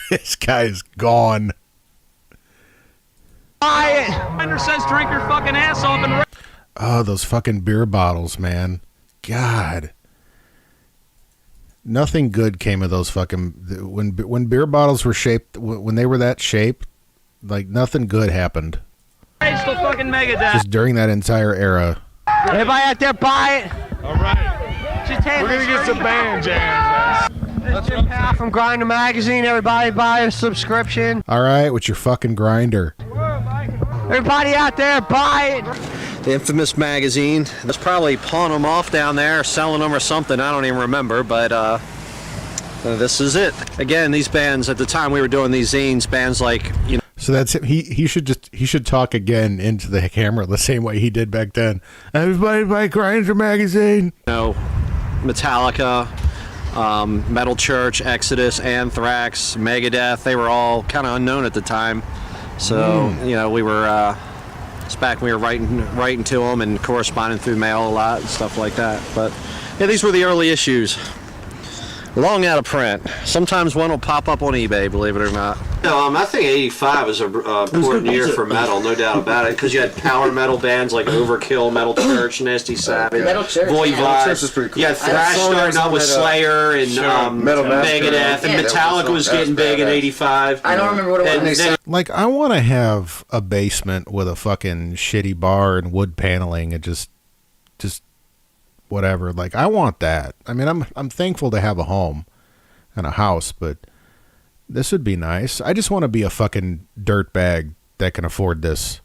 This guy is gone. Buy it. Grinder says drink your fucking ass off and Oh, those fucking beer bottles, man. God. Nothing good came of those fucking when beer bottles were shaped when they were that shape, like nothing good happened. rage till fucking Megadeth. Just during that entire era. Everybody out there, buy it. All right. We're gonna get some band jams. This is Jim Howe from Grinder Magazine. Everybody buy a subscription. All right, with your fucking grinder. Everybody out there, buy it. The infamous magazine. That's probably pawning them off down there, selling them or something. I don't even remember, but This is it. Again, these bands, at the time we were doing these zines, bands like, you know. So that's it. He should talk again into the camera the same way he did back then. Everybody buy Grindr magazine. You know, Metallica, Metal Church, Exodus, Anthrax, Megadeth. They were all kind of unknown at the time. So, you know, we were, it's back when we were writing to them and corresponding through mail a lot and stuff like that. But, yeah, these were the early issues. Long out of print. Sometimes one will pop up on eBay, believe it or not. No, I think 85 was an important year for metal, no doubt about it, because you had power metal bands like Overkill, Metal Church, Nasty Savage, Voivod. You had thrash starting up with Slayer and Megadeth, and Metallica was getting big in 85. I don't remember what it was. Like, I want to have a basement with a fucking shitty bar and wood paneling and just whatever. Like, I want that. I mean, I'm thankful to have a home and a house, but this would be nice. I just want to be a fucking dirtbag that can afford this.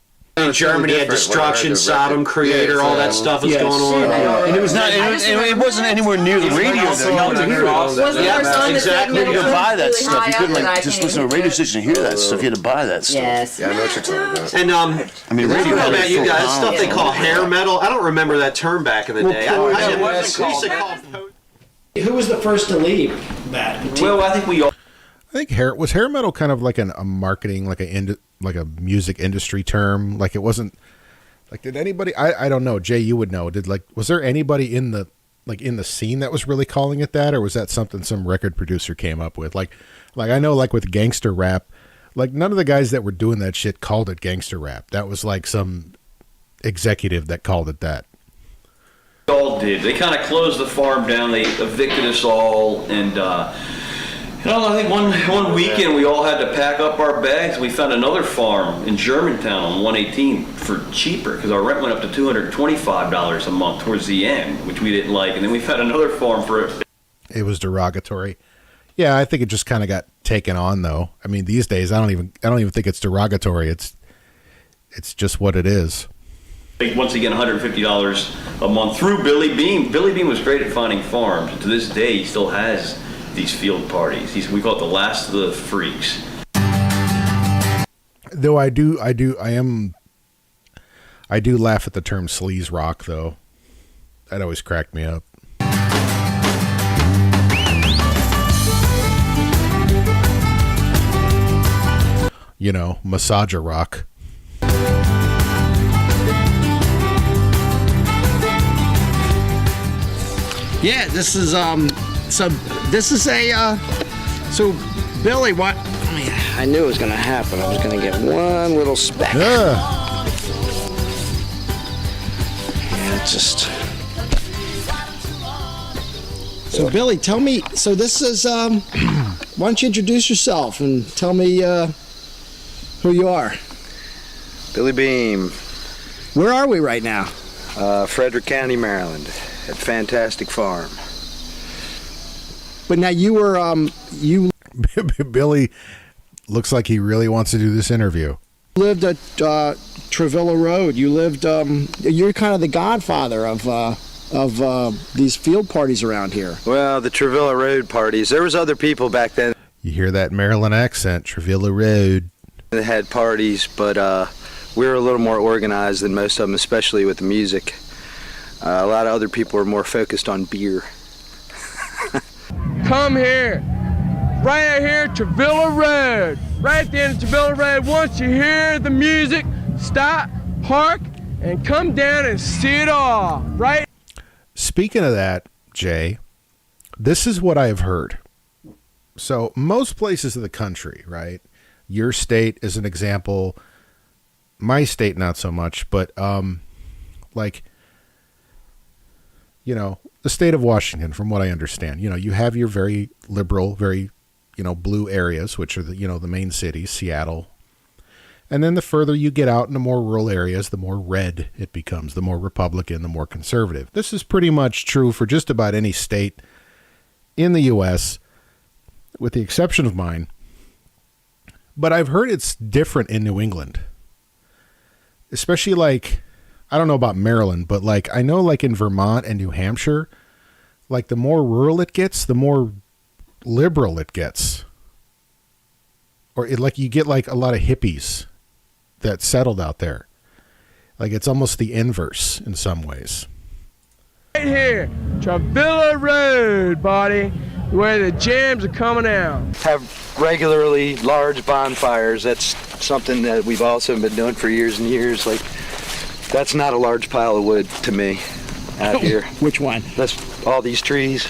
Germany had Destruction, Sodom, Creator, all that stuff was going on. And it was not. It wasn't anywhere near the radio that you could hear all that. Yeah, exactly. You could buy that stuff. You couldn't like just listen to a radio station and hear that stuff. You had to buy that stuff. Yes. Yeah, I know what you're talking about. And I mean, radio. How about you guys? Stuff they call hair metal. I don't remember that term back in the day. Who was the first to leave that? Well, I think we all. I think hair metal kind of like a marketing, like a music industry term. Like, it wasn't like, did anybody, I don't know, Jay, you would know, was there anybody in the scene that was really calling it that, or was that something some record producer came up with? Like I know, like with gangster rap, like none of the guys that were doing that shit called it gangster rap. That was like some executive that called it that. All did. They kind of closed the farm down. They evicted us all, and I think one weekend we all had to pack up our bags. We found another farm in Germantown on 118 for cheaper because our rent went up to $225 a month towards the end, which we didn't like. And then we found another farm for it. It was derogatory. Yeah, I think it just kind of got taken on, though. I mean, these days I don't even think it's derogatory. It's just what it is. Once again, $150 a month through Billy Beam. Billy Beam was great at finding farms. And to this day, he still has these field parties. We call it the last of the freaks. Though I do laugh at the term sleaze rock, though. That always cracked me up. You know, massager rock. Yeah, this is so Billy, what? I knew it was gonna happen. I was gonna get one little speck. Yeah. Yeah, just. So Billy, tell me. So this is. Why don't you introduce yourself and tell me who you are? Billy Beam. Where are we right now? Frederick County, Maryland, at Fantastic Farm. But now you were Billy looks like he really wants to do this interview. Lived at Trevilla Road. You lived. You're kind of the godfather of these field parties around here. Well, the Trevilla Road parties. There was other people back then. You hear that Maryland accent, Trevilla Road. That had parties, but we were a little more organized than most of them, especially with the music. A lot of other people were more focused on beer. Come here. Right here, Trevilla Road. Right there in Trevilla Road. Once you hear the music, stop, park, and come down and see it all. Right? Speaking of that, Jay, this is what I've heard. So most places in the country, right? Your state is an example. My state, not so much, but like, you know, the state of Washington, from what I understand, you know, you have your very liberal, very, you know, blue areas, which are the, you know, the main cities, Seattle. And then the further you get out in the more rural areas, the more red it becomes, the more Republican, the more conservative. This is pretty much true for just about any state in the U.S., with the exception of mine. But I've heard it's different in New England. Especially like, I don't know about Maryland, but like I know like in Vermont and New Hampshire, like the more rural it gets, the more liberal it gets. Or like you get like a lot of hippies that settled out there. Like it's almost the inverse in some ways. Right here, Travilla Road, buddy, where the jams are coming out. Have regularly large bonfires. That's something that we've also been doing for years and years. Like, that's not a large pile of wood to me out here. Which one? That's all these trees.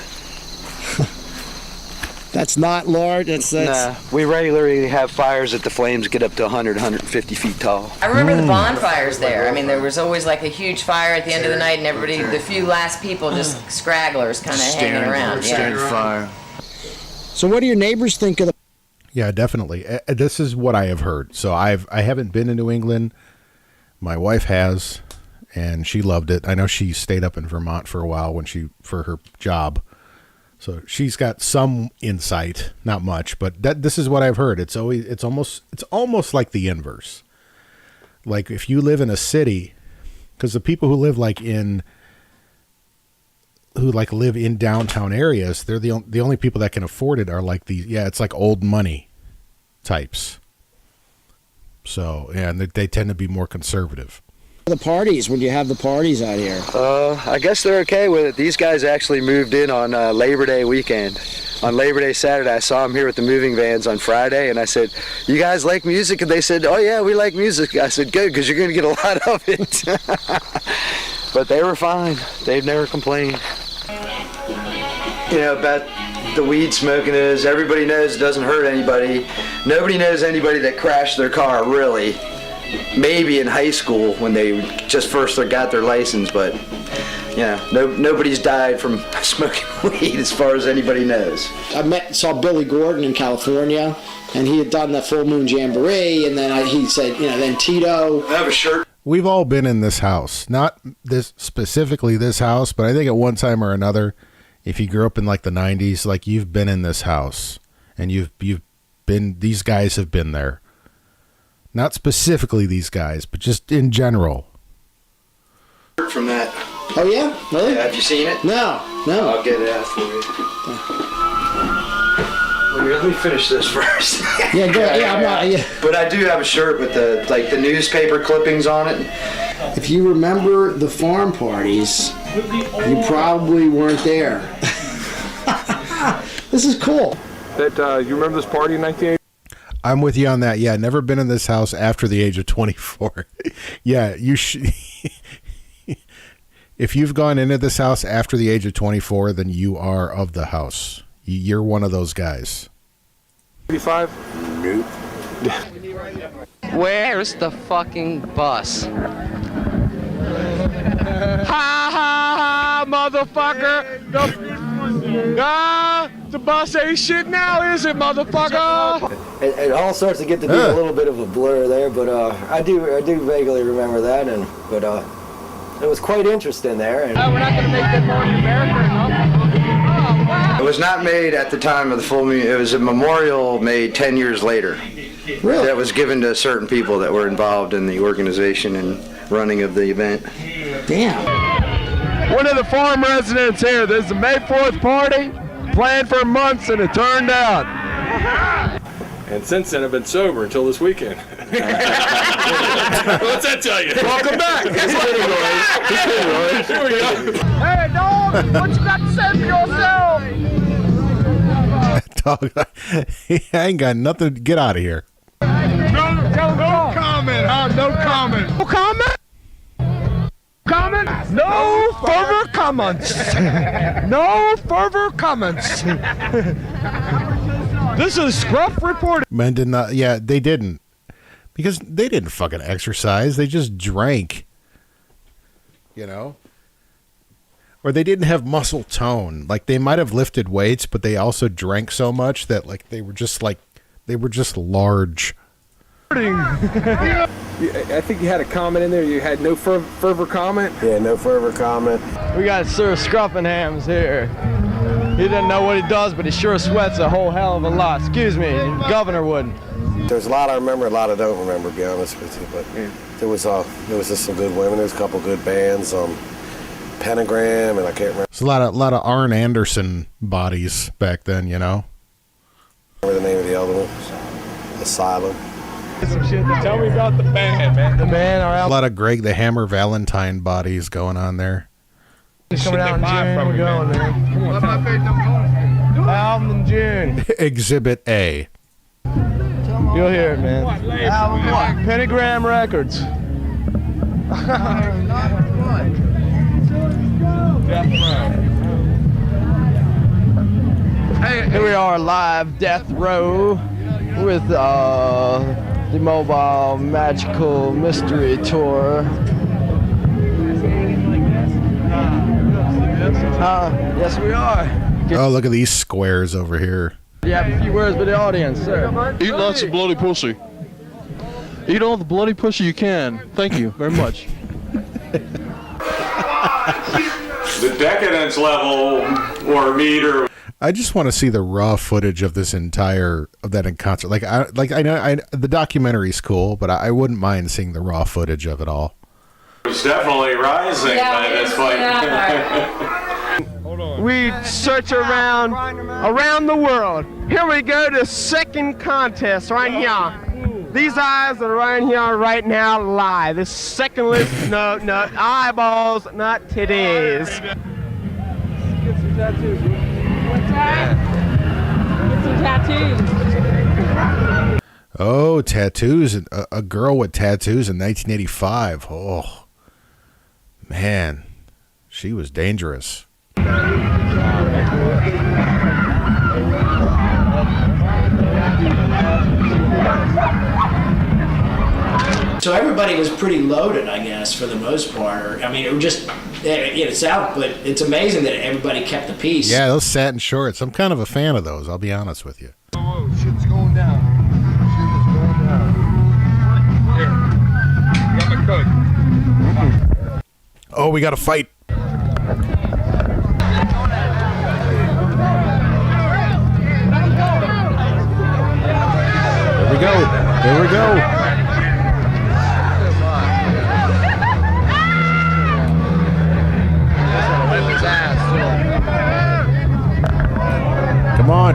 That's not large. Nah, we regularly have fires that the flames get up to 100, 150 feet tall. I remember the bonfires there. I mean, there was always like a huge fire at the end of the night, and everybody, the few last people, just scragglers kind of hanging around. Fire. So what do your neighbors think of the... Yeah, definitely. This is what I have heard. So I haven't been in New England. My wife has, and she loved it. I know she stayed up in Vermont for a while for her job. So she's got some insight, not much, but this is what I've heard. It's almost like the inverse. Like if you live in a city, because the people who live live in downtown areas, they're the only people that can afford it are like these. Yeah, it's like old money types. So yeah, and they tend to be more conservative. The parties, when you have the parties out here? I guess they're okay with it. These guys actually moved in on Labor Day weekend. On Labor Day Saturday, I saw them here with the moving vans on Friday, and I said, "You guys like music?" And they said, "Oh yeah, we like music." I said, "Good, because you're going to get a lot of it." But they were fine. They've never complained. You know, about the weed smoking is, everybody knows it doesn't hurt anybody. Nobody knows anybody that crashed their car, really. Maybe in high school when they just first got their license, but nobody's died from smoking weed as far as anybody knows. I saw Billy Gordon in California, and he had done the Full Moon Jamboree, and then he said, then Tito. I have a shirt. We've all been in this house, not specifically this house, but I think at one time or another, if you grew up in like the 90s, like you've been in this house, and these guys have been there. Not specifically these guys, but just in general. From that. Oh, yeah? Really? Yeah, have you seen it? No. I'll get it out for you. Well, let me finish this first. Yeah, go ahead. Yeah, I'm not. Yeah. But I do have a shirt with the newspaper clippings on it. If you remember the farm parties, you probably weren't there. This is cool. You remember this party in 1980? I'm with you on that. Yeah, never been in this house after the age of 24. Yeah, you should. If you've gone into this house after the age of 24, then you are of the house. You're one of those guys. 85? Nope. Where's the fucking bus? Ha ha ha, motherfucker! The bus ain't shit now, is it, motherfucker? It all starts to get to be a little bit of a blur there, but I do vaguely remember that, but it was quite interesting there. And we're not gonna make that more American, huh? It was not made at the time of the full moon. It was a memorial made 10 years later. Really? That was given to certain people that were involved in the organization and running of the event. Damn. One of the farm residents here. There's a May 4th party planned for months, and it turned out. And since then, I've been sober until this weekend. What's that tell you? Welcome back. Here we go. Hey, dog, what you got to say for yourself? Dog, I ain't got nothing. Get out of here. No comment, huh? No comment. No comment? Comment? No further comments. No further comments. This is Scruff reporting. Men did not. Yeah, they didn't. Because they didn't fucking exercise. They just drank. Or they didn't have muscle tone. Like they might have lifted weights, but they also drank so much that they were just large. I think you had a comment in there. You had no further comment? Yeah, no further comment. We got Sir Scruffenhams here. He doesn't know what he does, but he sure sweats a whole hell of a lot. Excuse me, Governor wouldn't. There's a lot I remember, a lot I don't remember, to be honest with you. But there was just some good women. There was a couple good bands, Pentagram, and I can't remember. There's a lot of Arn Anderson bodies back then, The name of the other one, Asylum. Some shit. Tell me about the band, man. The band are A out. lot of Greg the Hammer Valentine bodies going on there. Coming out in June. We're going, man. Album in June. Exhibit A. You'll hear it, man. Album what? Pentagram Records. Here we are live, Death Row, with the Mobile Magical Mystery Tour. Yes, we are. Oh, look at these squares over here. You have a few words for the audience, sir. Eat lots of bloody pussy. Eat all the bloody pussy you can. Thank you very much. The decadence level or meter. I just want to see the raw footage of this entire of that in concert. I know the documentary's cool, but I wouldn't mind seeing the raw footage of it all. It's definitely rising by this point. We search around the world. Here we go to second contest right here. These eyes are right here right now live. This second list, no, eyeballs, not titties. Get some tattoos. What's that? Get some tattoos. Oh, tattoos. A girl with tattoos in 1985. Oh, man. She was dangerous. So everybody was pretty loaded, I guess, for the most part. I mean, it was just, it's out, but it's amazing that everybody kept the peace. Yeah, those satin shorts. I'm kind of a fan of those, I'll be honest with you. Oh, shit's going down. Shit is going down. Here, got my coat. Oh, we got to fight. There we go. There we go.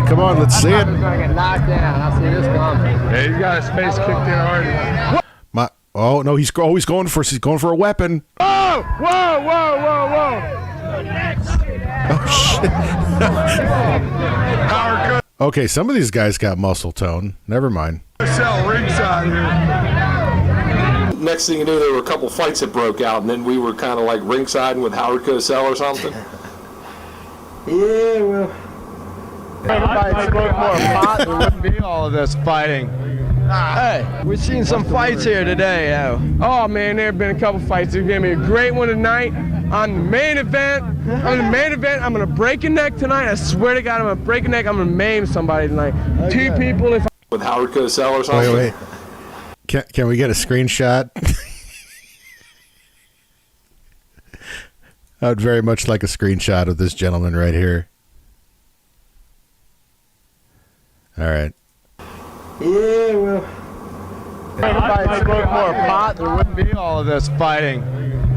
Come on, let's see it. He's gonna get knocked down. I see this coming. Yeah, he's got his face kicked in hard. Oh no, he's going for a weapon. Oh! Whoa! Oh shit. Okay, some of these guys got muscle tone. Never mind. Sell ringside here. Next thing you knew, there were a couple fights that broke out, and then we were kind of like ringsiding with Howard Cosell or something. Yeah, well. If everybody smoked more pot, there wouldn't be all of this fighting. Hey, we've seen some fights here today. Oh man, there have been a couple fights. There's gonna be a great one tonight. On the main event, I'm gonna break a neck tonight. I swear to God, I'm gonna break a neck. I'm gonna maim somebody tonight. Okay. 2 people. If with Howard Cosell or something. Wait. Can we get a screenshot? I would very much like a screenshot of this gentleman right here. All right. Yeah, well. If everybody smoked more pot, there wouldn't be all of this fighting.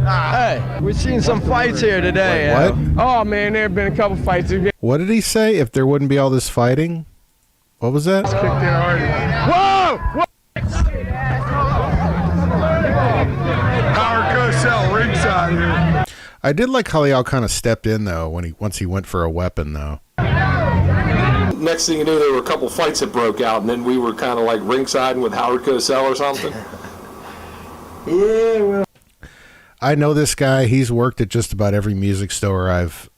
Hey, we've seen some fights here today. What? Oh man, there have been a couple fights. What did he say? If there wouldn't be all this fighting? What was that? Kicked in hard. Whoa! Howard Cosell ringside here. I did like how he all kind of stepped in though once he went for a weapon though. Next thing you knew, there were a couple fights that broke out, and then we were kind of like ringsiding with Howard Cosell or something. Yeah, well. I know this guy. He's worked at just about every music store I've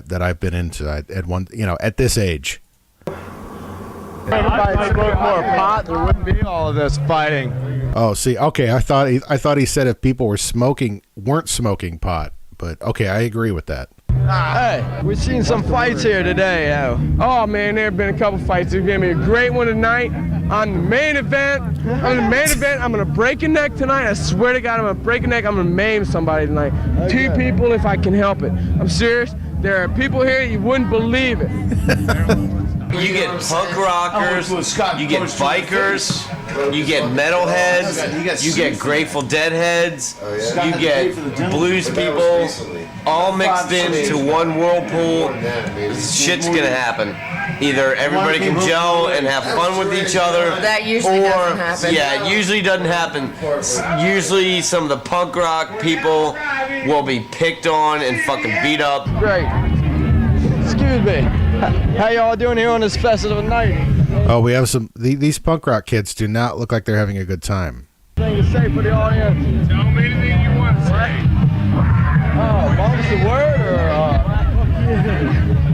been into at this age. If everybody smoked more pot, there wouldn't be all of this fighting. Oh, see, okay. I thought he said if people weren't smoking pot, but okay, I agree with that. Hey, we've seen some fights here today. Oh man, there have been a couple fights. There's gonna be a great one tonight. On the main event, I'm gonna break a neck tonight. I swear to God, I'm gonna break a neck. I'm gonna maim somebody tonight. Okay. 2 people if I can help it. I'm serious. There are people here you wouldn't believe it. You get punk rockers, you get bikers, you get metalheads, you get Grateful Dead heads, you get blues people, all mixed into one whirlpool. Shit's gonna happen. Either everybody can gel and have fun with each other, That usually doesn't happen. Yeah, it usually doesn't happen. Usually some of the punk rock people will be picked on and fucking beat up. Great. Excuse me. How y'all doing here on this festival night? Oh, we have some. These punk rock kids do not look like they're having a good time. Thing to say for the audience? Tell me anything you want to say. Oh, mom's the word or?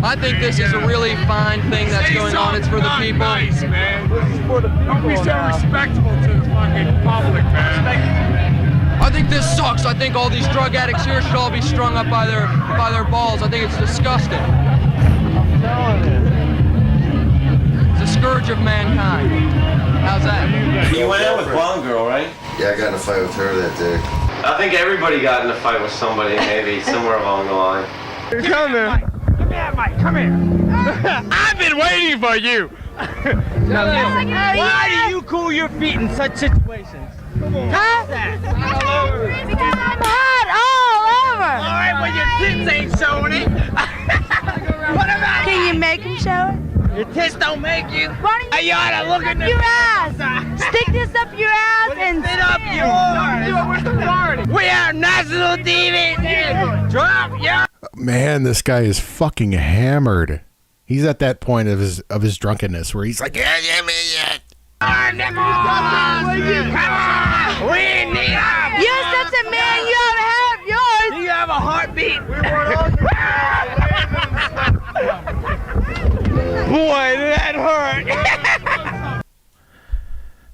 I think this is a really fine thing that's going on. It's for the people. Nice, man. This is for the people. Don't be so respectful to the fucking public, man. I think this sucks. I think all these drug addicts here should all be strung up by their balls. I think it's disgusting. I'm telling you. It's a scourge of mankind. How's that? You went out with Blonde Girl, right? Yeah, I got in a fight with her that day. I think everybody got in a fight with somebody, maybe somewhere along the line. Come here. Come here, Mike. Come here. I've been waiting for you. Why do you cool your feet in such situations? Huh? Because I'm hot all over. All right, well your tits ain't showing it. What about Can you make them show it? your tits don't make you? Why don't You oughta look at the your ass? Stick this up your ass and Sit up yours. We are national TV. Drop your. Man, this guy is fucking hammered. He's at that point of his drunkenness where he's like, We need them. You're such a man, you ought to have yours. Do you have a heartbeat? Boy, that hurt.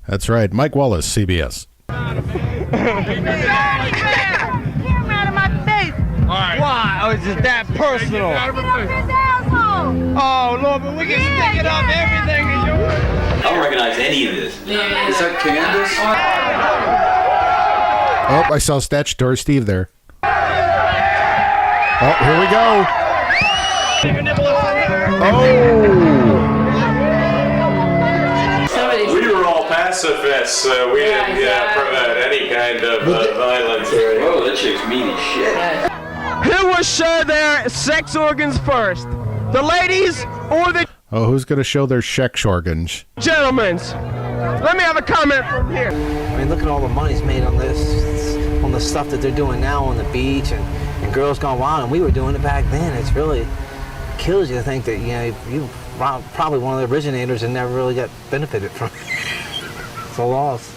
that's right, Mike Wallace, CBS. Get him out of my face. Why? Oh, is it that personal? Get his asshole. Oh, Lord, but we can stick it up everything in yours. I don't recognize any of this. Is that Candace? Oh, I saw Statutory Steve there. Oh, here we go. Oh! We were all pacifists, so we didn't promote any kind of violence. Oh, that chick's mean as shit. Who will show their sex organs first? The ladies or the Oh, who's going to show their sex organs? gentlemen? Let me have a comment from here. I mean, look at all the money's made on this, on the stuff that they're doing now on the beach and Girls Gone Wild, and we were doing it back then. It's really kills you to think that, you know, you probably one of the originators and never really got benefited from it. It's a loss.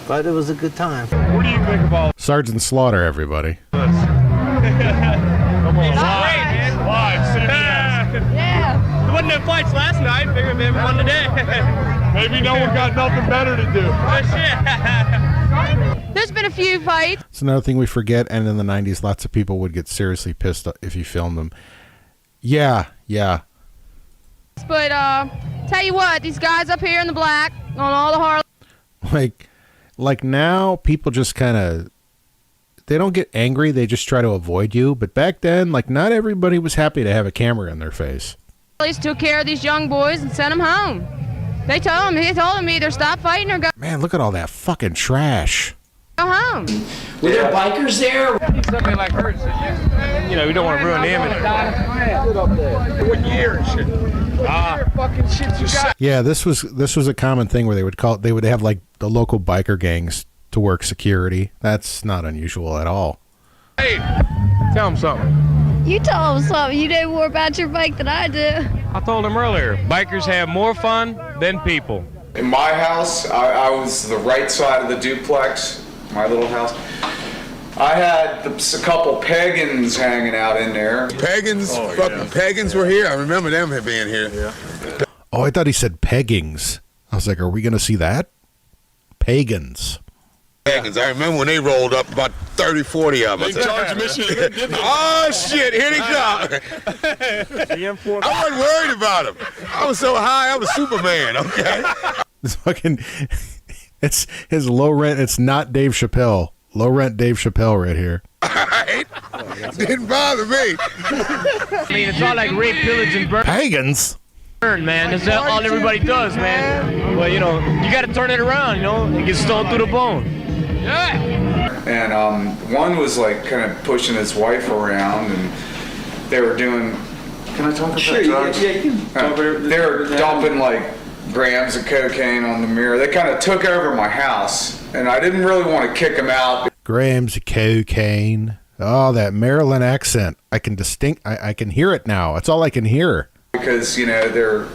But it was a good time. What do you think of all Sergeant Slaughter, everybody. Come on, live. Yeah. There wasn't no fights last night. Figured maybe one today. Maybe no one got nothing better to do. There's been a few fights. It's another thing we forget, and in the 90s, lots of people would get seriously pissed if you filmed them. Yeah. But tell you what, these guys up here in the black on all the Harley. Like now, people just kind of, they don't get angry. They just try to avoid you. But back then, like, not everybody was happy to have a camera in their face. Police took care of these young boys and sent them home. They told them either stop fighting or go Man, look at all that fucking trash. home. Were there bikers there? Something like her, you know, we don't want to ruin the image. What year and shit? Fucking shit you got. Yeah, this was a common thing where they would have like the local biker gangs to work security. That's not unusual at all. Hey, tell them something. You told them something. You knew more about your bike than I do. I told them earlier, bikers have more fun than people. In my house, I was the right side of the duplex, my little house. I had a couple pagans hanging out in there. Pagans? Pagans were here? I remember them being here. Yeah. Oh, I thought he said peggings. I was like, are we going to see that? Pagans. Pagans. I remember when they rolled up, about 30, 40 of us. They charged Michigan. Oh, shit, here they come. I wasn't worried about them. I was so high, I was Superman, okay? It's fucking, it's his low rent. It's not Dave Chappelle. Low rent Dave Chappelle right here. Alright. Didn't bother me. I mean, it's all like rape, pillage, and burn. Pagans? Man, that's all everybody does, man. But you know, you got to turn it around, you know, and get stoned through the bone. Yeah. And one was like kind of pushing his wife around, and they were doing. Can I talk about drugs? Yeah, you can talk about They were dumping like grams of cocaine on the mirror. They kind of took over my house, and I didn't really want to kick them out. Grams of cocaine. Oh, that Maryland accent. I can hear it now. That's all I can hear. Because, you know, they were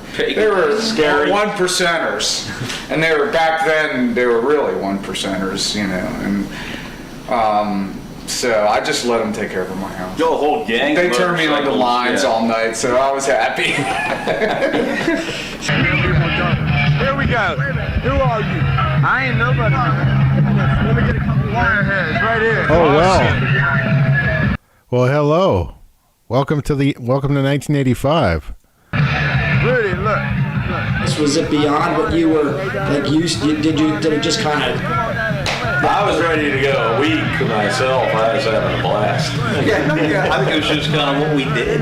scary one percenters, and they were back then. They were really one percenters, you know, and so I just let them take over my house. Yo, whole gang. They turned me on the lines all night, so I was happy. Here we go. Who are you? I ain't nobody. Let me get a couple wireheads right here. Oh well. Well, hello. Welcome to 1985. Rudy, look. This was it beyond what you were like? Did it just kind of? I was ready to go a week myself. I was having a blast. I think it was just kind of what we did.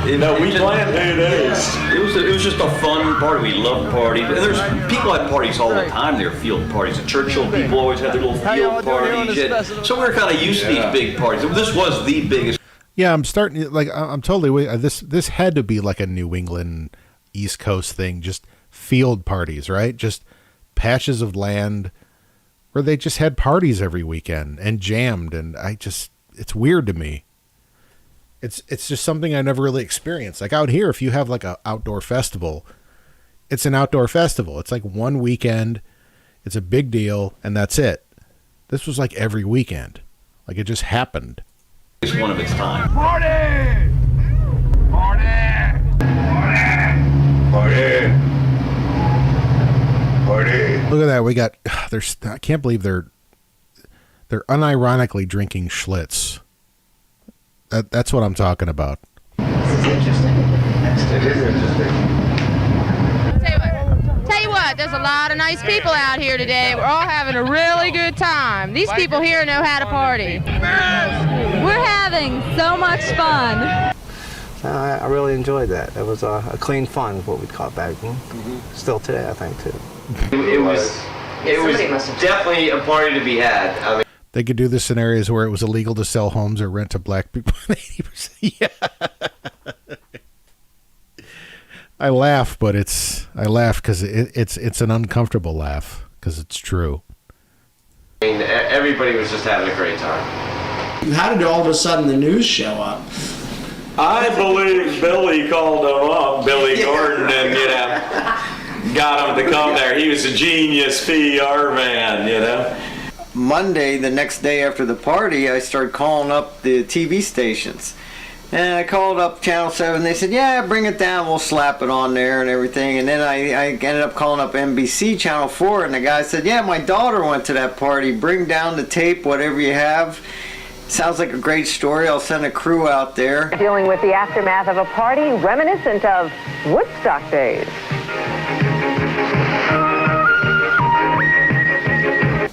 We planned 2 days. It was just a fun party. We loved parties. And there's people at parties all the time. There are field parties. The Churchill people always had their little field parties. So we were kind of used to these big parties. This was the biggest. Yeah, I'm starting like I'm totally this had to be like a New England East Coast thing, just field parties, right? Just patches of land where they just had parties every weekend and jammed, and it's weird to me. It's just something I never really experienced. Like out here, if you have like an outdoor festival, it's an outdoor festival. It's like one weekend, it's a big deal, and that's it. This was like every weekend. Like it just happened. It's one of its time. Party! Party! Party! Party! Look at that. We got I can't believe they're unironically drinking Schlitz. That's what I'm talking about. This is interesting. It is interesting. Tell you what, there's a lot of nice people out here today. We're all having a really good time. These people here know how to party. We're having so much fun. I really enjoyed that. It was a clean fun, is what we'd call it back then. Still today, I think, too. It was definitely a party to be had. I mean, They could do the scenarios where it was illegal to sell homes or rent to black people. 80%. Yeah. I laugh, but I laugh because it's an uncomfortable laugh because it's true. everybody was just having a great time. How did all of a sudden the news show up? I believe Billy called him up, Billy Gordon, and got him to come there. He was a genius PR man, Monday, the next day after the party, I started calling up the TV stations. And I called up Channel 7. They said, yeah, bring it down. We'll slap it on there and everything. And then I ended up calling up NBC Channel 4. And the guy said, yeah, my daughter went to that party. Bring down the tape, whatever you have. Sounds like a great story. I'll send a crew out there. Dealing with the aftermath of a party reminiscent of Woodstock days.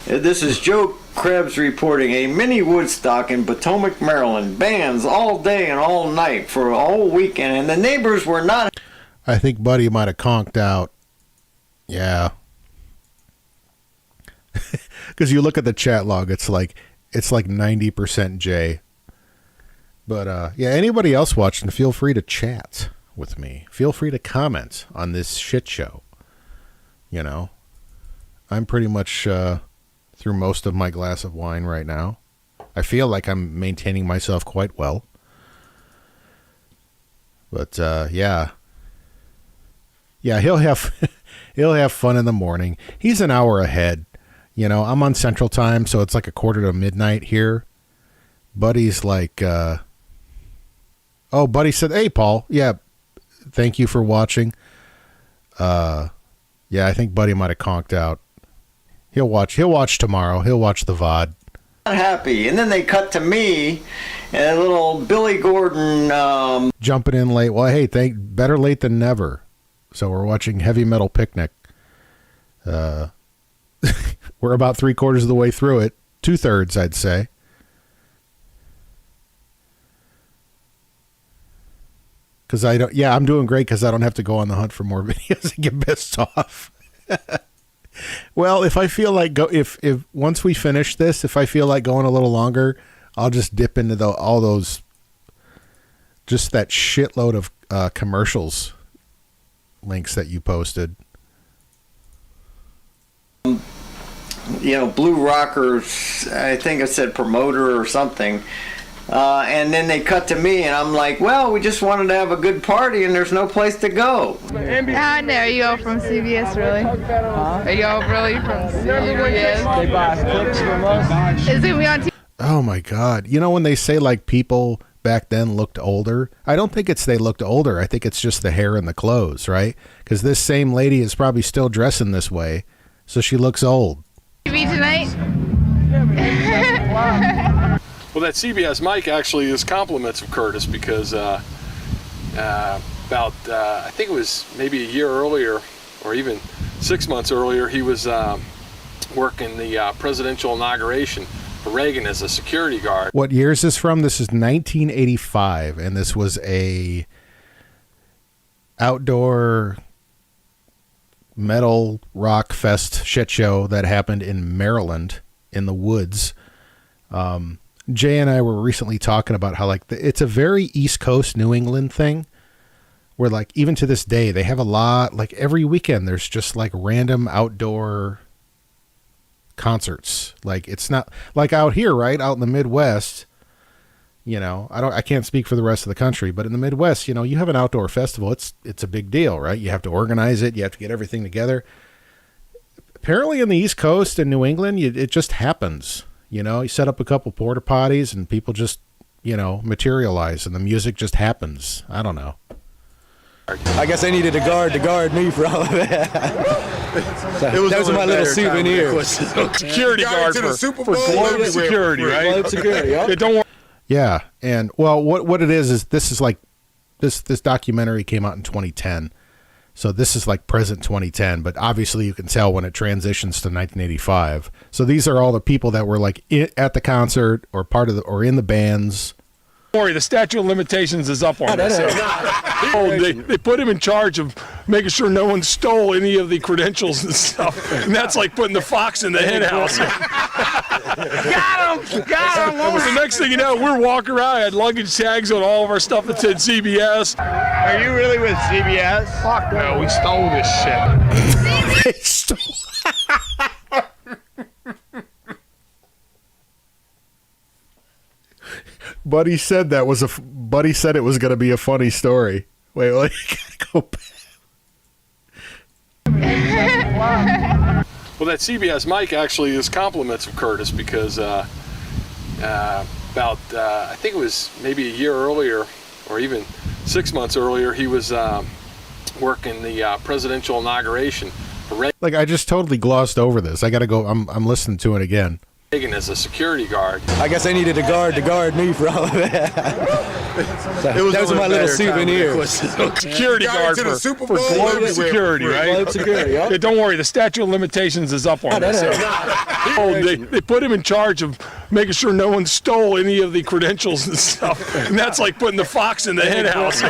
This is Joe Krebs reporting a mini Woodstock in Potomac, Maryland. Bands all day and all night for a whole weekend, and the neighbors were not. I think Buddy might have conked out. Yeah. Because you look at the chat log, it's like 90% Jay. But yeah, anybody else watching, feel free to chat with me. Feel free to comment on this shit show. I'm pretty much through most of my glass of wine right now. I feel like I'm maintaining myself quite well. But yeah, he'll have fun in the morning. He's an hour ahead. I'm on Central Time, so it's like 1:45 here. Buddy's like, Buddy said, hey, Paul, yeah, thank you for watching. Yeah, I think Buddy might have conked out. He'll watch tomorrow. He'll watch the VOD. Happy. And then they cut to me and a little Billy Gordon. Jumping in late. Well, hey, better late than never. So we're watching Heavy Metal Picnic. We're about 3/4 of the way through it. 2/3, I'd say. Because I don't. Yeah, I'm doing great because I don't have to go on the hunt for more videos and get pissed off. Well, if I feel like if once we finish this, if I feel like going a little longer, I'll just dip into all those, just that shitload of commercials links that you posted. Blue Rockers, I think I said promoter or something. And then they cut to me, and I'm like, well, we just wanted to have a good party, and there's no place to go. Are you all from CBS, really? Are you all really from CBS? They buy clips from us. Is it on TV? Oh, my God. You know when they say, like, people back then looked older? I don't think it's they looked older. I think it's just the hair and the clothes, right? Because this same lady is probably still dressing this way, so she looks old. TV tonight? Well, that CBS mic actually is compliments of Curtis because about, I think it was maybe a year earlier or even 6 months earlier, he was working the presidential inauguration for Reagan as a security guard. What year is this from? This is 1985, and this was a outdoor metal rock fest shit show that happened in Maryland in the woods. Jay and I were recently talking about how like it's a very East Coast New England thing where like even to this day they have a lot, like every weekend there's just like random outdoor concerts. Like it's not like out here, right? Out in the Midwest, I can't speak for the rest of the country, but in the Midwest, you have an outdoor festival. It's a big deal, right? You have to organize it. You have to get everything together. Apparently in the East Coast and New England, it just happens. You set up a couple porta potties and people just, materialize and the music just happens. I don't know. I guess I needed a guard to guard me for all of that. Those are my little souvenirs. Security guard for Globe Security, right? Globe Security, yeah. Don't worry. Yeah, and well, what it is this is like this documentary came out in 2010. So this is like present 2010, but obviously you can tell when it transitions to 1985. So these are all the people that were like at the concert or or in the bands. Don't worry, the statute of limitations is up on this. They put him in charge of making sure no one stole any of the credentials and stuff. And that's like putting the fox in the hen house. Got him! The next thing you know, we're walking around. I had luggage tags on all of our stuff that said CBS. Are you really with CBS? Fuck no, we stole this shit. They stole. Buddy said Buddy said it was going to be a funny story. Wait, you gotta go back. Well, that CBS mic actually is compliments of Curtis because about I think it was maybe a year earlier or even 6 months earlier, he was working the presidential inauguration for Reagan. Like I just totally glossed over this. I got to go. I'm listening to it again. Reagan as a security guard. I guess I needed a guard to guard me for all of that. Those are my little souvenirs. Security guard for Globe Security, right? Globe Security, yeah. Don't worry, the statute of limitations is up on this. They put him in charge of making sure no one stole any of the credentials and stuff. And that's like putting the fox in the hen house.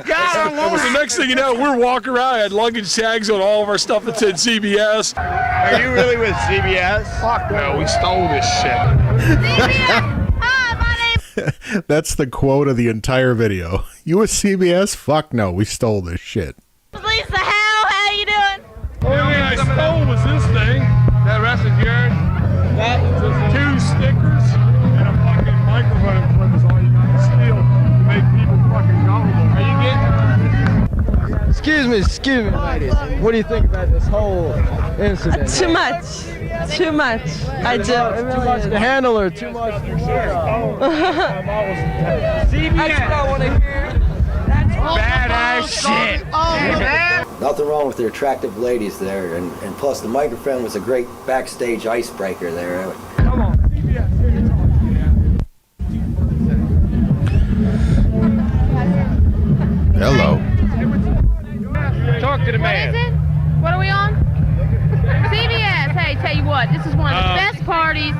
Got him! The next thing you know, we're walking around. I had luggage tags on all of our stuff that said CBS. Are you really with CBS? Fuck no, we stole this shit. That's the quote of the entire video. You with CBS? Fuck no, we stole this shit. Lisa, how you doing? The only thing I stole was this thing. That rest of yours. That was 2 stickers and a fucking microphone clip is all you got to steal to make people fucking gullible. Are you getting it? Excuse me, ladies. What do you think about this whole incident? Too much. I do. Too much to handle or too much to That's what I want to hear. badass shit. Nothing wrong with the attractive ladies there, and plus the microphone was a great backstage icebreaker there. Come on. Hello. Talk to the man. What is it? What are we on? CBS. Hey, tell you what, this is one of the best parties.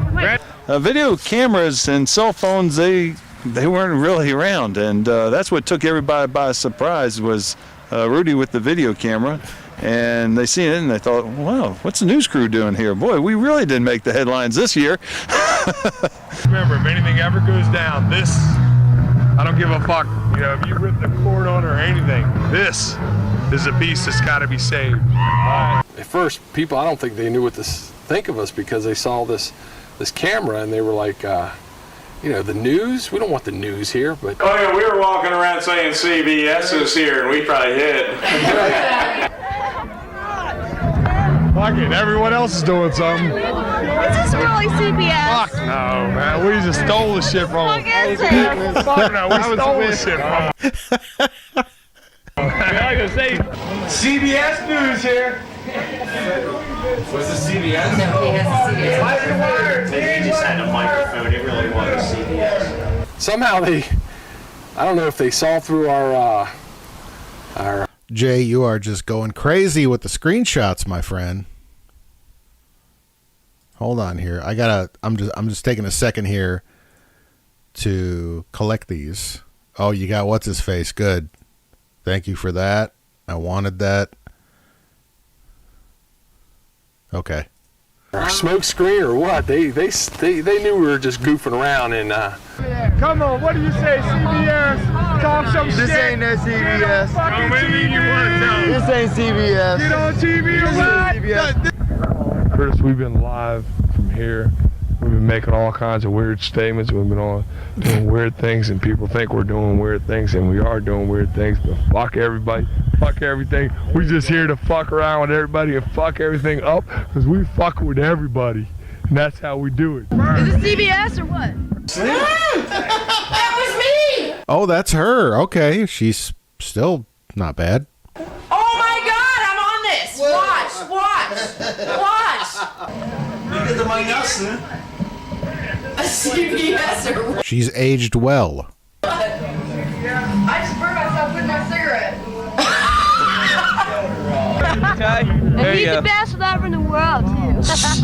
Video cameras and cell phones, they they weren't really around, and that's what took everybody by surprise was Rudy with the video camera. And they seen it and they thought, wow, what's the news crew doing here? Boy, we really didn't make the headlines this year. Remember, if anything ever goes down, this, I don't give a fuck. You know, if you rip the cord on or anything, this is a beast that's got to be saved. At first, people, I don't think they knew what to think of us because they saw this camera and they were like, you know, the news? We don't want the news here, but... Oh yeah, we were walking around saying CBS is here and we probably hid. Fuck it, everyone else is doing something. Is this really CBS? Fuck no, man. We just stole the shit from them. Fuck no, we stole the shit from them. I was gonna say, CBS News here. Was it CBS? No, he has a CBS. They just had a microphone. It really was CBS. Somehow I don't know if they saw through our Jay, you are just going crazy with the screenshots, my friend. Hold on here. I'm just taking a second here to collect these. Oh, you got what's his face? Good. Thank you for that. I wanted that. Okay. our smoke screen or what. They knew we were just goofing around and Come on, what do you say, CBS? Talk some shit. This ain't no CBS. This ain't CBS. Get on TV or what? Curtis, we've been live from here. We've been making all kinds of weird statements. We've been on doing weird things, and people think we're doing weird things, and we are doing weird things. But fuck everybody, fuck everything. We just here to fuck around with everybody and fuck everything up, because we fuck with everybody, and that's how we do it. Is it CBS or what? That was me! Oh, that's her. Okay, she's still not bad. Oh my God, I'm on this! Watch! Look at the my Nelson. A CBS or what? She's aged well. I just burned myself with my cigarette. And he's the best rapper in the world, too. Don't say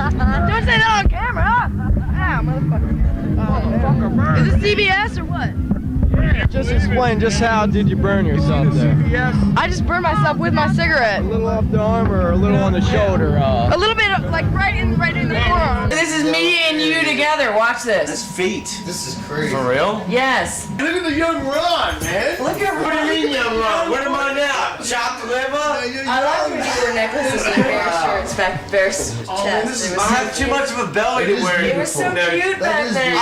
that on camera, huh? Ah, motherfucker. Is it CBS or what? Just explain, just how did you burn yourself there? I just burned myself with my cigarette. A little off the arm or a little on the shoulder? A little bit, like right in the forearm. This is me and you together. Watch this. That's feet. This is crazy. For real? Yes. Look at the young Ron, man. Look at What do you mean, young Ron? What am I now? Chopped liver? I like when you wear necklaces and bear shirts, bear chest. It was I have too much of a belly to wear. It was so cute back then.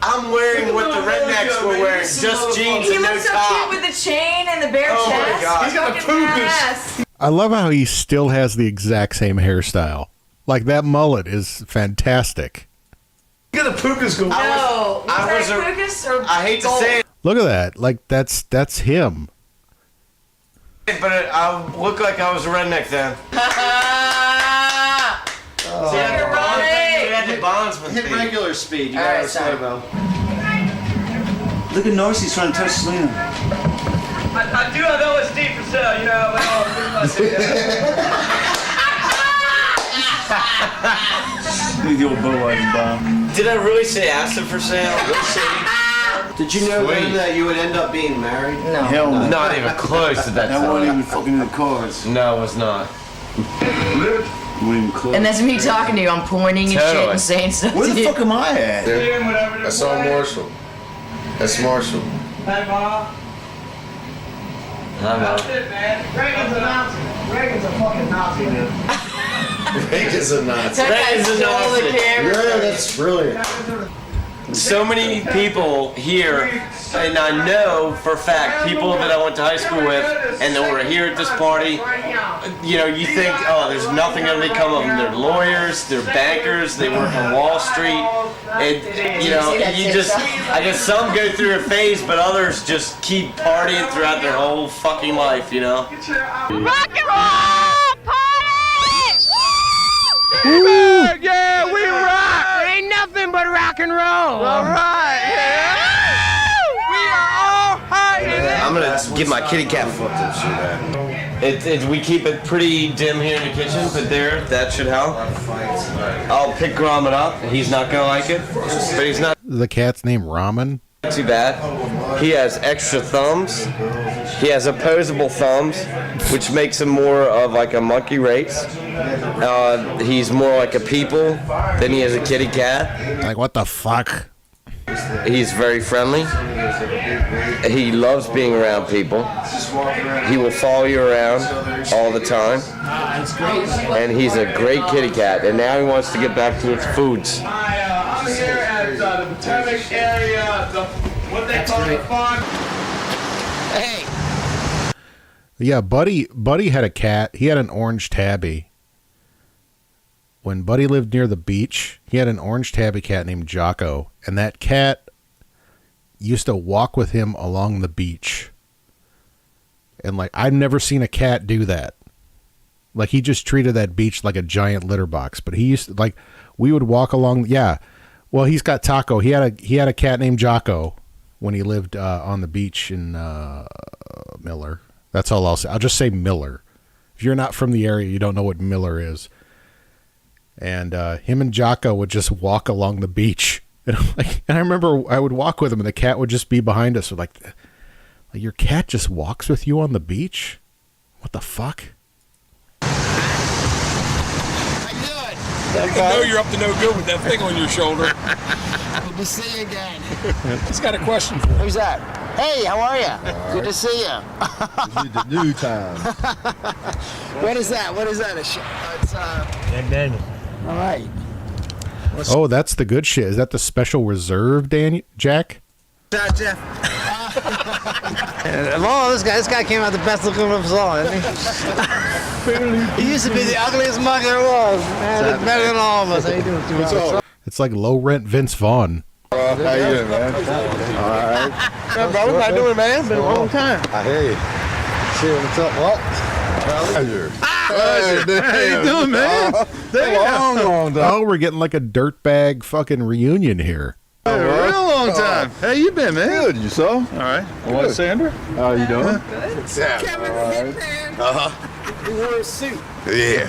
I'm wearing what the rednecks were wearing, just jeans He and no looks so top. cute with the chain and the bare Oh my chest. God. He's got the poopers. I love how he still has the exact same hairstyle. Like, that mullet is fantastic. Look at the pukas go. No, I hate to say it, Look at that. Like, that's him. but I look like I was a redneck then. So you're running. You had the bonds with Hit me. regular speed. You All gotta right, slow sorry. mo. Look at Norris, he's trying to touch Selena. I do have LSD for sale, you know. Look at the old bow riding bomb. Did I really say acid for sale? Did you know then that you would end up being married? No. Hell no. Not even close at that That wasn't time. even fucking in the cards. No, it was not. You weren't even close. And that's me talking to you. I'm pointing and shit Totally. and saying stuff Where to the you. fuck am I at? I saw Marshall. That's Marshall. Hey, Ma. That's it, man. Reagan's a Nazi. Reagan's a fucking Nazi, dude. Reagan's a Nazi. That guy Reagan's a stole the Nazi. camera. Yeah, that's brilliant. So many people here, and I know for a fact, people that I went to high school with, and that were here at this party, you know, you think, oh, there's nothing gonna become of them. They're lawyers, they're bankers, they work on Wall Street, and, you know, you just, I guess some go through a phase, but others just keep partying throughout their whole fucking life, you know? Rock and roll party! Woo! Yeah, we rock! Ain't nothing but rock and roll. All right! Yeah. We are all high. I'm gonna give my kitty cat we keep it pretty dim here in the kitchen, but there, that should help. I'll pick Gromit up. He's not gonna like it, but he's not. The cat's name Ramen? Not too bad. He has extra thumbs. He has opposable thumbs, which makes him more of like a monkey race. He's more like a people than he is a kitty cat. Like, what the fuck? He's very friendly. He loves being around people. He will follow you around all the time. And he's a great kitty cat. And now he wants to get back to its foods. Here at the Potomac area, what they call the farm. Hey. Yeah, Buddy had a cat. He had an orange tabby. When Buddy lived near the beach, he had an orange tabby cat named Jocko, and that cat used to walk with him along the beach. And like, I've never seen a cat do that. Like, he just treated that beach like a giant litter box. But he used to, like, we would walk along. Yeah, well, he's got Taco. He had a cat named Jocko when he lived on the beach in Miller. That's all I'll say. I'll just say Miller. If you're not from the area, you don't know what Miller is. And him and Jocko would just walk along the beach. And I remember I would walk with him, and the cat would just be behind us. Like your cat just walks with you on the beach? What the fuck? I know you're up to no good with that thing on your shoulder. Good to see you again. He's got a question for you. Who's that? Hey, how are you? Good to see you. The new time. What is that? What is that? It's all right. Oh, that's the good shit. Is that the special reserve, Jack? Jeff. Oh, this guy came out the best looking of us all, didn't he? He used to be the ugliest mug there was. Man, it's better than all of us. How you doing, Stu? It's like low rent Vince Vaughn. How you doing, man? All right. Hey, brother, how you doing, man? Been a long time. I hear you. See what's up, what? Pleasure. How you doing, man? Long time. Oh, we're getting like a dirtbag fucking reunion here. Hey, a real long time. How you been, man? Good, you saw? All right. What, Sandra? How you doing? Kevin, he wore a suit. Yeah.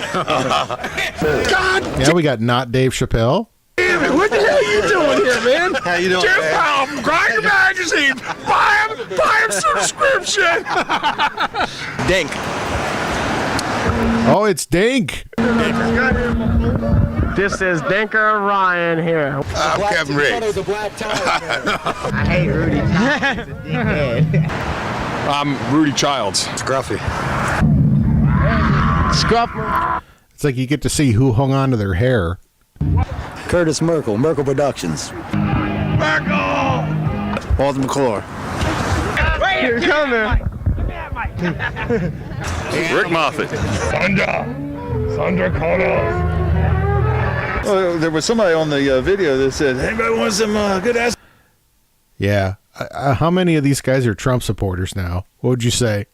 God Yeah, we got not Dave Chappelle. damn it! What the hell are you doing here, man? How you doing, Jeff man? Powell, Grind the magazine. Buy him subscription. Dink. Oh, it's Dink. This is Dinker Ryan here. I'm Kevin Riggs. The black tie. I hate Rudy. He's a dickhead. I'm Rudy Childs. Scruffy. Scruff. It's like you get to see who hung on to their hair. Curtis Merkel, Merkel Productions. Merkel! Walter McClure. Here he come there. Rick Moffitt. Sandra Connors. Oh, there was somebody on the video that said, anybody want some good ass? Yeah. How many of these guys are Trump supporters now? What would you say?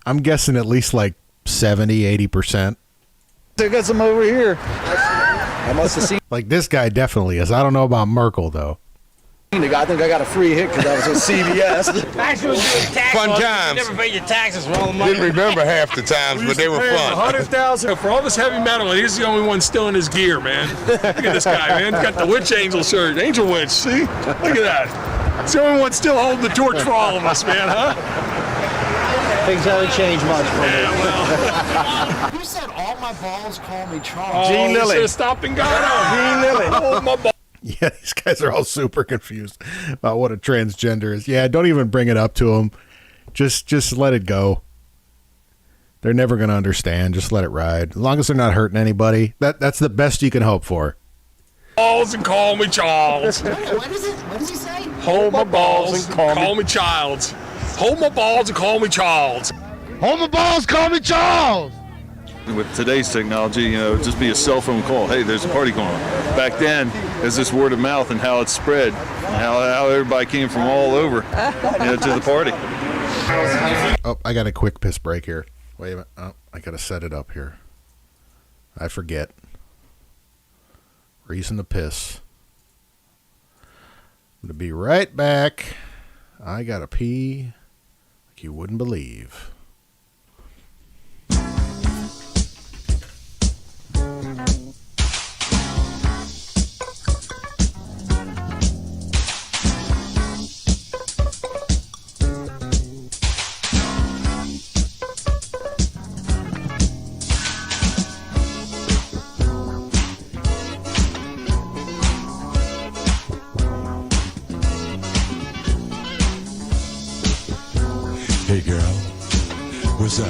I'm guessing at least like 70, 80%. They got some over here. I must have seen. Like this guy definitely is. I don't know about Merkel though. I think I got a free hit because I was with CBS. Fun times. Never paid your taxes for all the money. Didn't remember half the times, but they were fun. 100,000 for all this heavy metal, and he's the only one still in his gear, man. Look at this guy, man. He's got the witch angel shirt, angel witch. See? Look at that. He's the only one still holding the torch for all of us, man, huh? Things haven't changed much for me. Who said all my balls call me Charles? Gene Lilly. Should have stopped and got him. Gene Lilly. Oh, my ball. Yeah, these guys are all super confused about what a transgender is. Yeah, don't even bring it up to them. Just let it go. They're never going to understand. Just let it ride. As long as they're not hurting anybody, that's the best you can hope for. Balls and call me Charles. What is it? What does he say? Hold my balls and call me Childs. Hold my balls and call me Charles. Hold my balls, call me Charles. With today's technology, you know, just be a cell phone call. Hey, there's a party going on. Back then, it's this word of mouth and how it spread, and how everybody came from all over, to the party. Oh, I got a quick piss break here. Wait a minute. Oh, I got to set it up here. I forget. Reason to piss. I'm going to be right back. I got to pee like you wouldn't believe. Hey girl, what's up?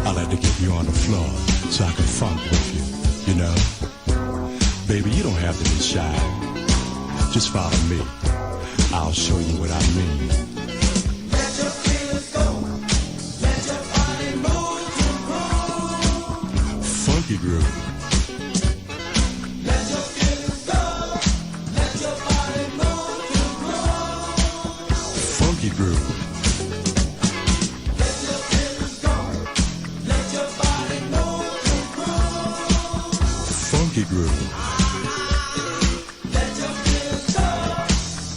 I like to get you on the floor so I can funk with you, you know? Baby, you don't have to be shy. Just follow me. I'll show you what I mean. Let your feelings go. Let your body move to groove. Funky groove. Let your feelings go. Let your body move to groove. Funky groove. Let your feelings go. Let your body move to groove. Funky groove. Let your feelings go.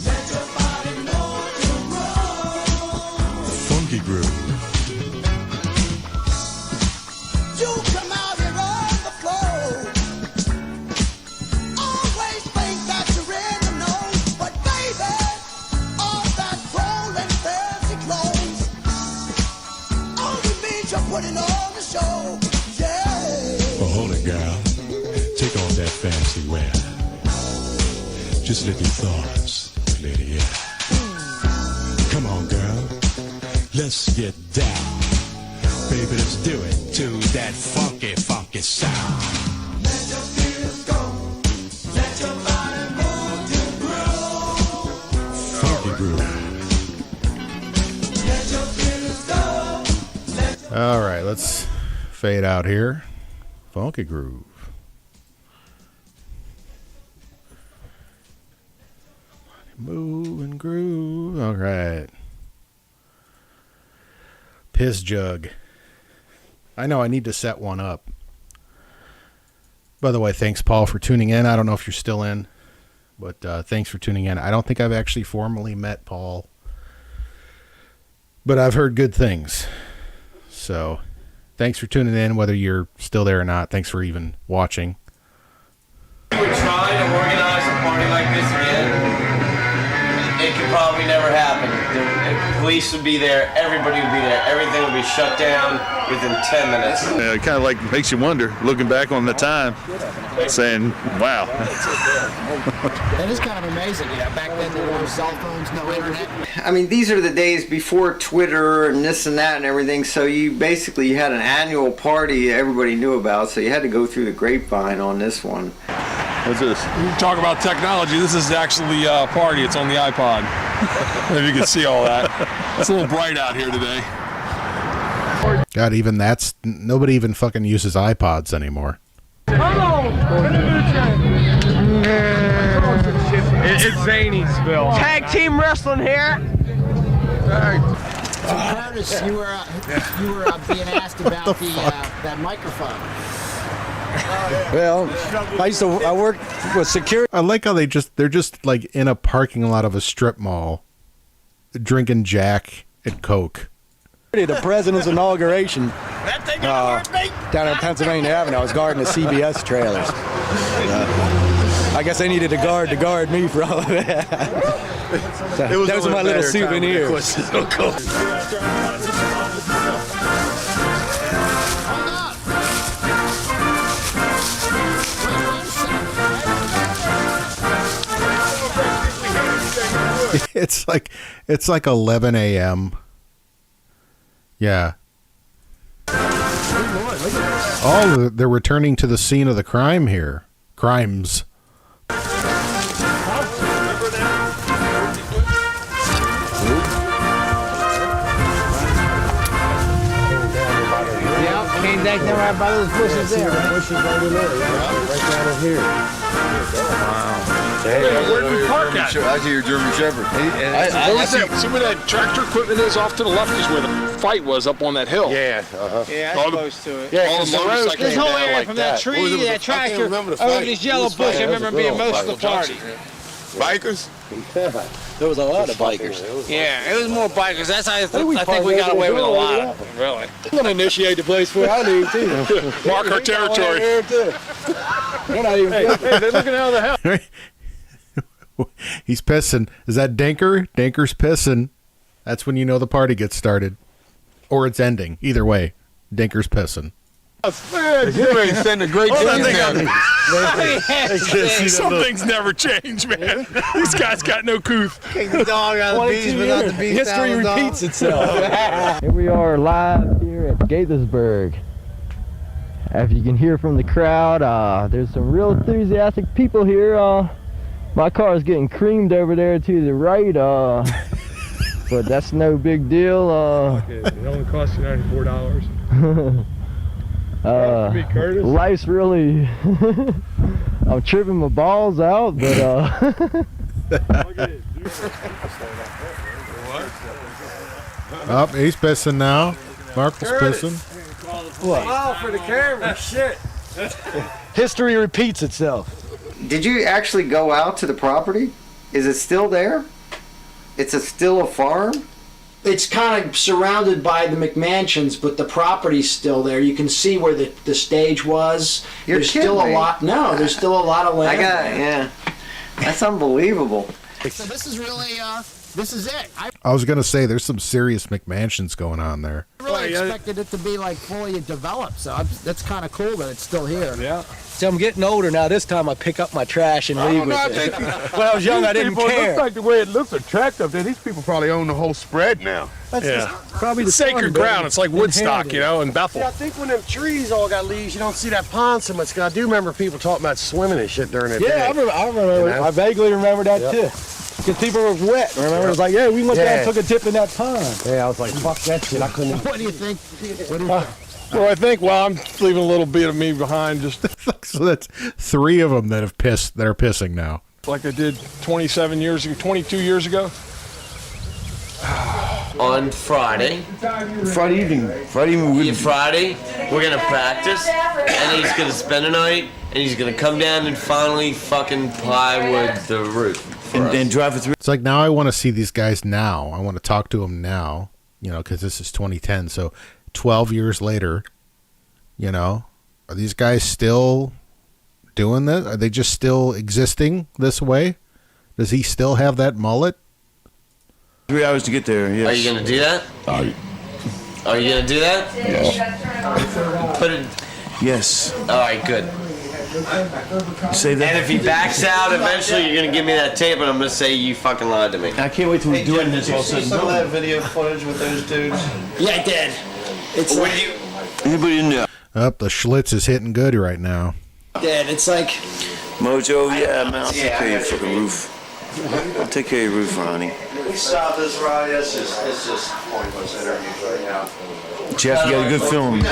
Let your body move to groove. Funky groove. You come out here on the floor. Always think that you're in the know, but baby, all that gold and fancy clothes only means you're putting on the show. Yeah. Oh, hold it, girl. Take off that fancy wear. Just lift your thoughts, lady, yeah. Come on, girl. Let's get down. Baby, let's do it to that funky, funky sound. Let your feelings go. Let your body move to groove. Funky groove. Let your feelings go. Let All right, let's fade out here. Funky groove. Move and groove. All right. Piss jug. I know I need to set one up. By the way, thanks, Paul, for tuning in. I don't know if you're still in, but thanks for tuning in. I don't think I've actually formally met Paul, but I've heard good things. So thanks for tuning in, whether you're still there or not. Thanks for even watching. We would try to organize a party like this again. It could probably never happen. The police would be there, everybody would be there, everything would be shut down within 10 minutes. It kind of like makes you wonder, looking back on the time, saying, wow. That is kind of amazing. Yeah, back then there were no cell phones, no internet. I mean, these are the days before Twitter and this and that and everything, so you basically had an annual party everybody knew about, so you had to go through the grapevine on this one. What's this? You talk about technology. This is actually a party. It's on the iPod. If you can see all that. It's a little bright out here today. God, even that's nobody even fucking uses iPods anymore. It's Zany'sville. Tag team wrestling here. Curtis, you were being asked about that microphone. Well, I worked with security. I like how they're just like in a parking lot of a strip mall, drinking Jack and Coke. The president's inauguration down in Pennsylvania Avenue. I was guarding the CBS trailers. I guess they needed a guard to guard me for all of that. So those are my little souvenirs. It's like 11 a.m. Yeah. Oh, they're returning to the scene of the crime here. Crimes. Yeah, came back there right by those bushes there. Bushes right in there, right down in here. Wow. Where did we park at? I see your German Shepherd. See where that tractor equipment is off to the left is where the fight was up on that hill. Yeah, Yeah, that's close to it. Yeah, all the motorcycles This whole area like from that tree to that tractor over this yellow bush, I remember being most of the party. Bikers? There was a lot of bikers. Yeah, it was more bikers. That's how I think we got away with a lot of them, really. I'm going to initiate the place for I need too. Mark our territory. We're not even hey, they're looking out of the hell. He's pissing. Is that Danker? Danker's pissing. That's when you know the party gets started. Or it's ending. Either way, Danker's pissing. You ain't sending a great team down. Some things never change, man. These guys got no couth. Kick the dog out of the beach, but not the beach. History repeats itself. Here we are live here at Gaithersburg. As you can hear from the crowd, there's some real enthusiastic people here. My car is getting creamed over there to the right, but that's no big deal. It only cost you $94. Life's really, I'm tripping my balls out, but Oh, he's pissing now. Markle's pissing. Wow, for the camera, shit. History repeats itself. Did you actually go out to the property? Is it still there? It's still a farm? It's kind of surrounded by the McMansions, but the property's still there. You can see where the stage was. There's still a lot. No, there's still a lot of land. Yeah. That's unbelievable. So this is really, this is it. I was going to say, there's some serious McMansions going on there. I really expected it to be like fully developed, so that's kind of cool that it's still here. Yeah. See, I'm getting older now. This time I pick up my trash and leave with it. When I was young, I didn't care. It looks like the way it looks attractive. These people probably own the whole spread now. Yeah. Probably the sacred ground. It's like Woodstock, Inherited. you know, in Bethel. Yeah, I think when them trees all got leaves, you don't see that pond so much. 'Cause I do remember people talking about swimming and shit during that day. I remember. You know? I vaguely remember that too. Because people were wet. Remember, it was like, yeah, we went down and took a dip in that pond. Yeah, I was like, fuck that shit. I couldn't. What do you think? Well, I think, I'm leaving a little bit of me behind, just So that's 3 of them that have pissed. That are pissing now. like I did 27 years ago, 22 years ago. On Friday, Friday evening, we're gonna practice, and he's gonna spend a night, and he's gonna come down and finally fucking plywood the roof. and drive it through. It's like, now I want to see these guys now. I want to talk to them now, because this is 2010. So 12 years later, are these guys still doing this? Are they just still existing this way? Does he still have that mullet? 3 hours to get there, yes. Are you gonna do that? Are you gonna do that? Yes. Put it. Yes. All right, good. Say that. And if he backs out, eventually you're gonna give me that tape, and I'm gonna say you fucking lied to me. I can't wait till we're doing this all sudden. Some of that video footage with those dudes. Yeah, I did. It's What like, do you? Anybody in there? The Schlitz is hitting good right now. Dad, it's like, Mojo, yeah, man, I'll take care of your fucking roof. I'll take care of your roof, Ronnie. We stop this ride. It's just pointless interviews right now. Jeff, you got a good film.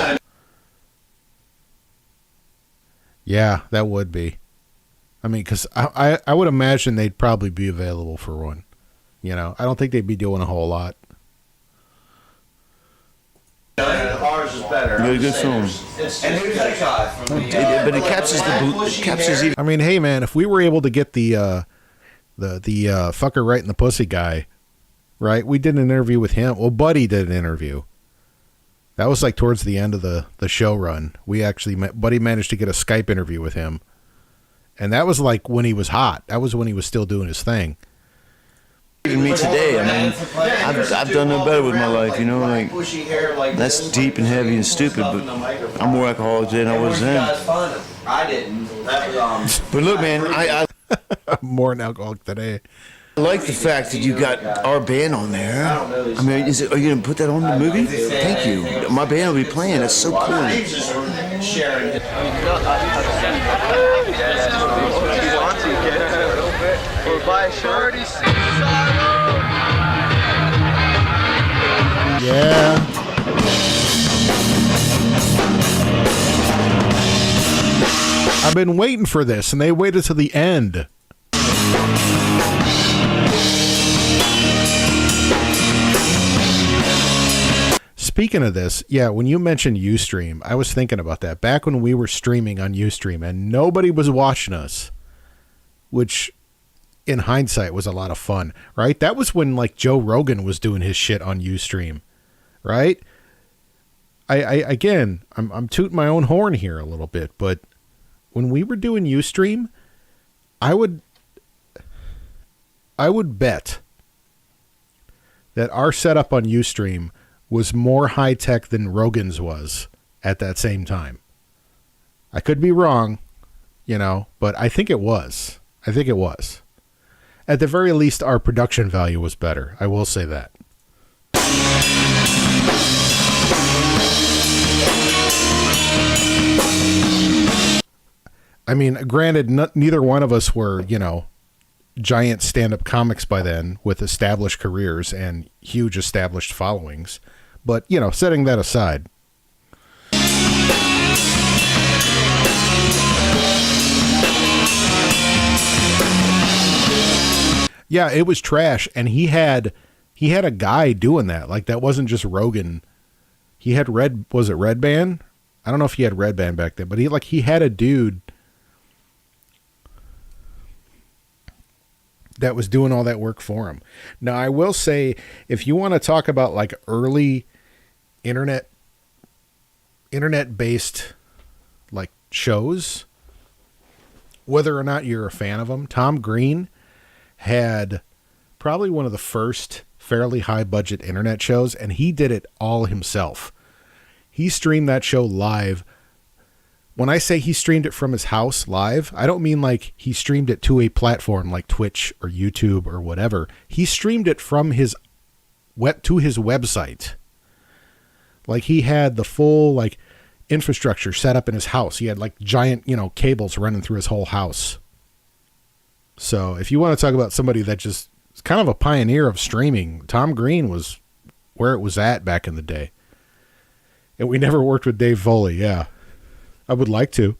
Yeah, that would be. I mean, because I would imagine they'd probably be available for one. I don't think they'd be doing a whole lot. Ours is better. You got a good film. And who's that guy from the? But it captures even. I mean, hey man, if we were able to get the fucker right in the pussy guy, right? We did an interview with him. Well, Buddy did an interview. That was like towards the end of the show run. We actually Buddy managed to get a Skype interview with him, and that was like when he was hot. That was when he was still doing his thing. Even me today, I mean, I've done no better with my life, like, that's deep and heavy and stupid, but I'm more alcoholic today than I was then. I didn't. But look, man, I I'm more an alcoholic today. I like the fact that you got our band on there. I mean, are you going to put that on the movie? Thank you. My band will be playing. That's so cool. Yeah. I've been waiting for this, and they waited to the end. Speaking of this, yeah, when you mentioned Ustream, I was thinking about that. Back when we were streaming on Ustream and nobody was watching us, which in hindsight was a lot of fun, right? That was when like Joe Rogan was doing his shit on Ustream, right? I'm tooting my own horn here a little bit, but when we were doing Ustream, I would bet that our setup on Ustream was more high-tech than Rogan's was at that same time. I could be wrong, you know, but I think it was. I think it was. At the very least, our production value was better. I will say that. I mean, granted, neither one of us were, you know, giant stand-up comics by then with established careers and huge established followings. But, you know, setting that aside. Yeah, it was trash, and he had a guy doing that. Like, that wasn't just Rogan. He had was it Red Band? I don't know if he had Red Band back then, but he had a dude that was doing all that work for him. Now, I will say, if you want to talk about like early internet-based like shows, whether or not you're a fan of them, Tom Green had probably one of the first fairly high budget internet shows, and he did it all himself. He streamed that show live. When I say he streamed it from his house live, I don't mean like he streamed it to a platform like Twitch or YouTube or whatever. He streamed it from his to his website. Like, he had the full like infrastructure set up in his house. He had like giant, you know, cables running through his whole house. So if you want to talk about somebody that just is kind of a pioneer of streaming, Tom Green was where it was at back in the day. And we never worked with Dave Foley. Yeah, I would like to.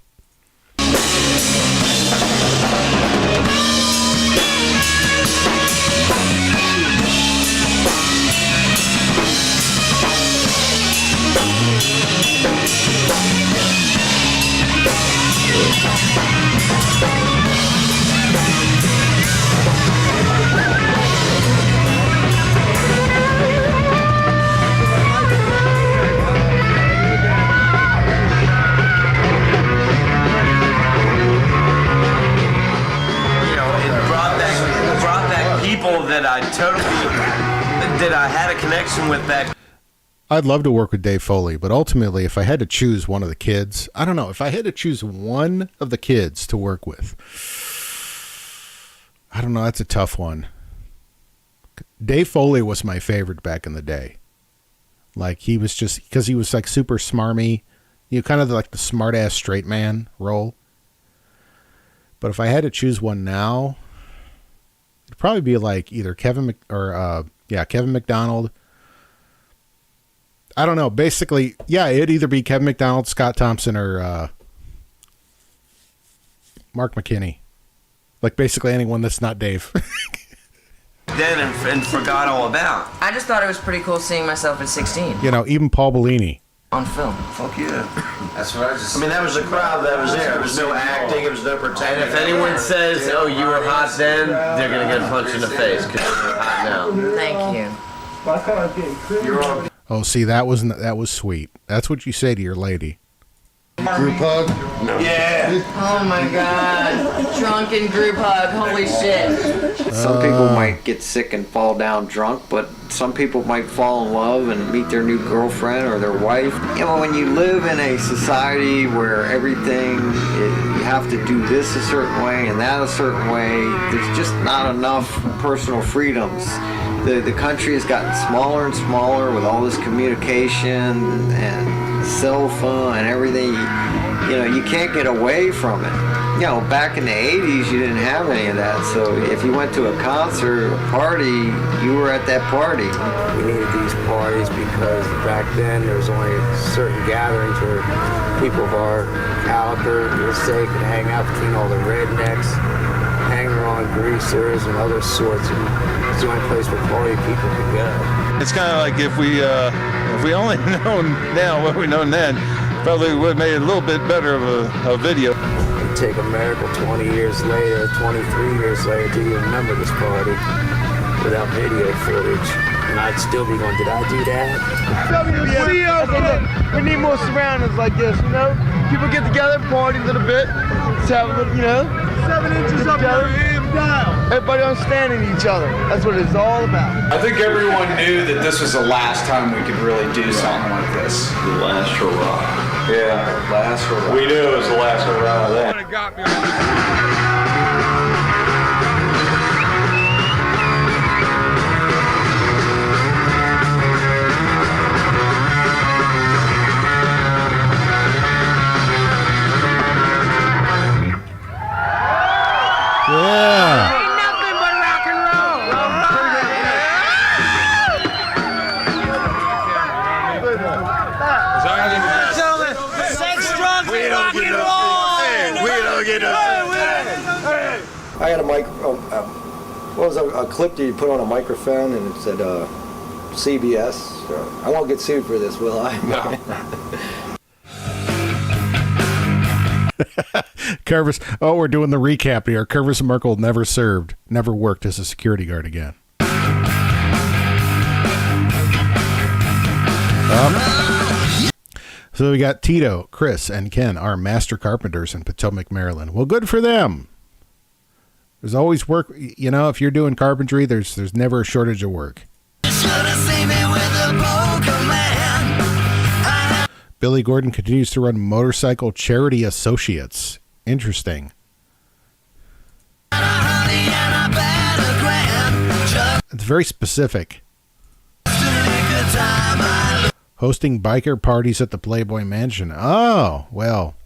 That I had a connection with back. I'd love to work with Dave Foley, but ultimately, if I had to choose one of the kids, I don't know. If I had to choose one of the kids to work with, I don't know. That's a tough one. Dave Foley was my favorite back in the day. Like, he was just, because he was like super smarmy, you know, kind of like the smart ass straight man role. But if I had to choose one now, it'd probably be like either Kevin McDonald. I don't know. Basically, yeah, it'd either be Kevin McDonald, Scott Thompson, or Mark McKinney. Like, basically anyone that's not Dave. Then and forgot all about. I just thought it was pretty cool seeing myself at 16. You know, even Paul Bellini. On film. Fuck yeah. That's what I just... I mean, that was the crowd that was there. There was no acting. It was no pretending. And if anyone says, oh, you were hot then, they're going to get punched in the face because you're hot now. Thank you. You're on. Oh, see, that was sweet. That's what you say to your lady. Group hug? No. Yeah. Oh my God. Drunken group hug. Holy shit. Some people might get sick and fall down drunk, but some people might fall in love and meet their new girlfriend or their wife. You know, when you live in a society where everything, you have to do this a certain way and that a certain way, there's just not enough personal freedoms. The country has gotten smaller and smaller with all this communication and cell phone and everything. You know, you can't get away from it. You know, back in the 80s, you didn't have any of that. So if you went to a concert, a party, you were at that party. We needed these parties because back then there was only certain gatherings where people of our caliber, let's say, could hang out between all the rednecks, hanger-on greasers, and other sorts. And it's the only place where party people could go. It's kind of like if we only known now what we know then, probably would have made it a little bit better of a video. It'd take a miracle 20 years later, 23 years later to even remember this party without video footage. And I'd still be going, did I do that? We need more surroundings like this, you know? People get together, party a little bit, let's have a little, you know? 7 inches up there. down. Everybody understanding each other. That's what it's all about. I think everyone knew that this was the last time we could really do something like this. The last hurrah. Yeah, last hurrah. We knew it was the last hurrah of that. Yeah. Ain't nothing but rock and roll. Gentlemen, sex, drugs, and rock and roll. We don't get I had a what was a clip that you put on a microphone and it said CBS. I won't get sued for this, will I? No. Curvis. Oh, we're doing the recap here. Curvis Merkel never worked as a security guard again. So we got Tito, Chris, and Ken, our master carpenters in Potomac, Maryland. Well, good for them. There's always work. You know, if you're doing carpentry, there's never a shortage of work. Billy Gordon continues to run Motorcycle Charity Associates. Interesting. It's very specific. Hosting biker parties at the Playboy Mansion. Oh, well.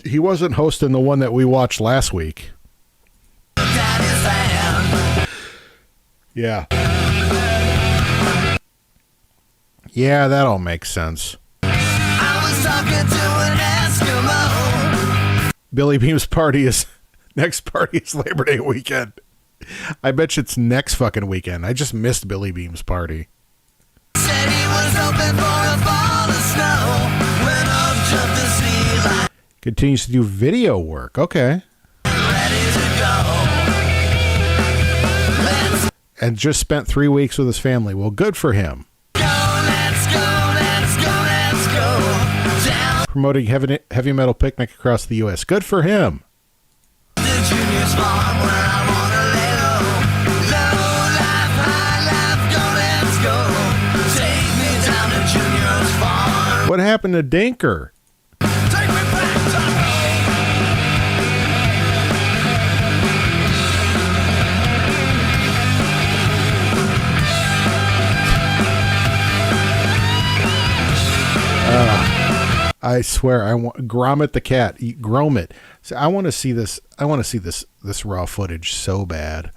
He wasn't hosting the one that we watched last week. Yeah. Yeah, that all makes sense. Billy Beam's next party is Labor Day weekend. I bet you it's next fucking weekend. I just missed Billy Beam's party. Continues to do video work. Okay. And just spent 3 weeks with his family. Well, good for him. Promoting heavy metal picnic across the U.S. Good for him. What happened to Dinker? I swear, I want Gromit the cat. Gromit. So I want to see this. I want to see this raw footage so bad.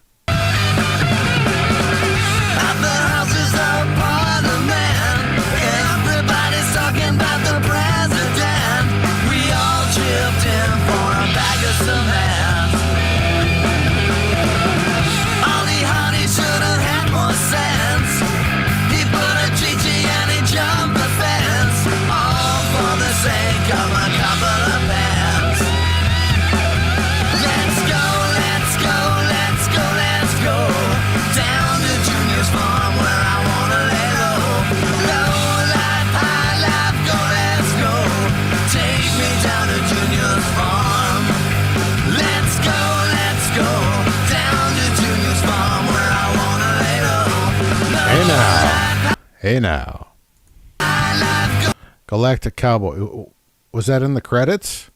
Hey now. Galactic Cowboy. Was that in the credits?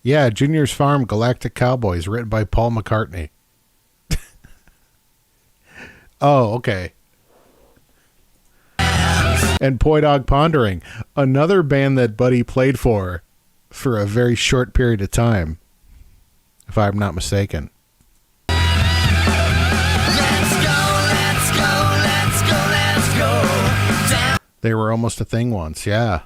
Yeah, Junior's Farm, Galactic Cowboys, written by Paul McCartney. Oh, okay. And Poi Dog Pondering, another band that Buddy played for a very short period of time, if I'm not mistaken. They were almost a thing once, yeah.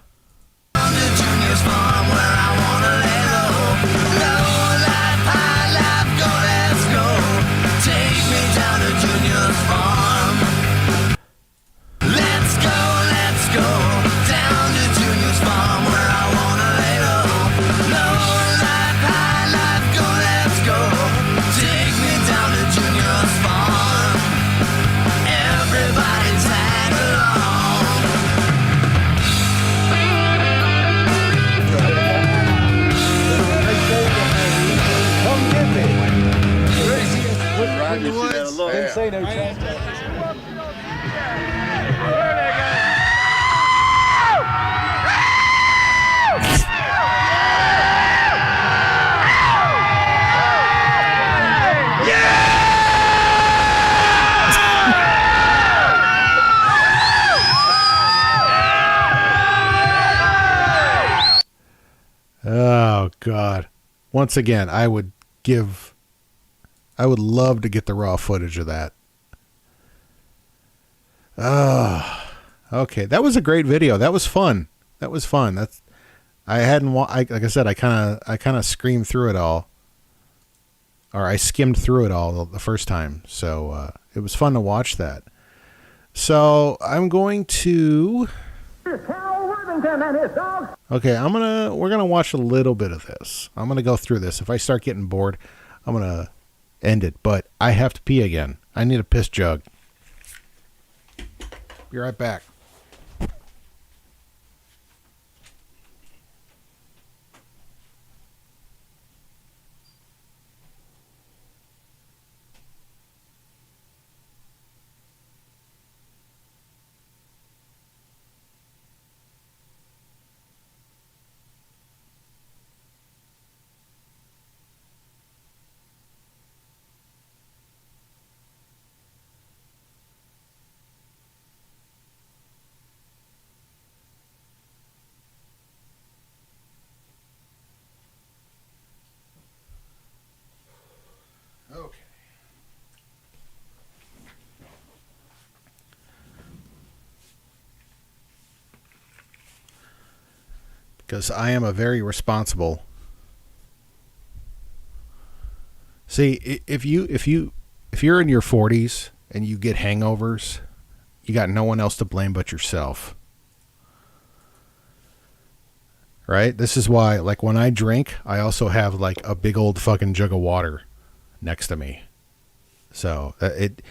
God. Once again, I would love to get the raw footage of that. Okay. That was a great video. That was fun. Like I said, I kind of screamed through it all, or I skimmed through it all the first time. So, it was fun to watch that. So I'm going to, okay, we're going to watch a little bit of this. I'm going to go through this. If I start getting bored, I'm going to end it, but I have to pee again. I need a piss jug. Be right back. Okay. Because I am a very responsible. See, if you're in your 40s and you get hangovers, you got no one else to blame but yourself. Right? This is why, like, when I drink, I also have like a big old fucking jug of water next to me. So it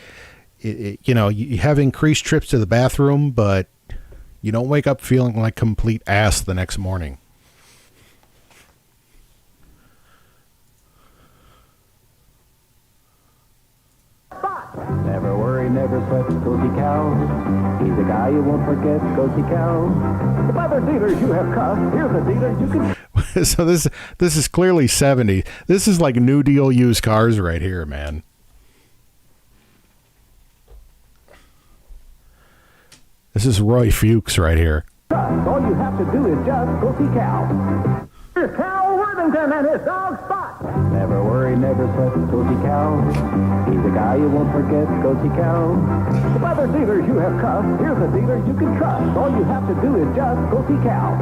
you know, you have increased trips to the bathroom, but you don't wake up feeling like complete ass the next morning. Never worry, never sweat, Cozy Cow. He's a guy you won't forget, Cozy Cow. If other dealers you have cussed, here's a dealer you can... So this is clearly 70. This is like New Deal used cars right here, man. This is Roy Fuchs right here. All you have to do is just go see Cal. Here's Cal Worthington and his dog Spot. Never worry, never sweat, go see Cal. He's a guy you won't forget, go see Cal. If other dealers you have cussed, here's a dealer you can trust. All you have to do is just go see Cal.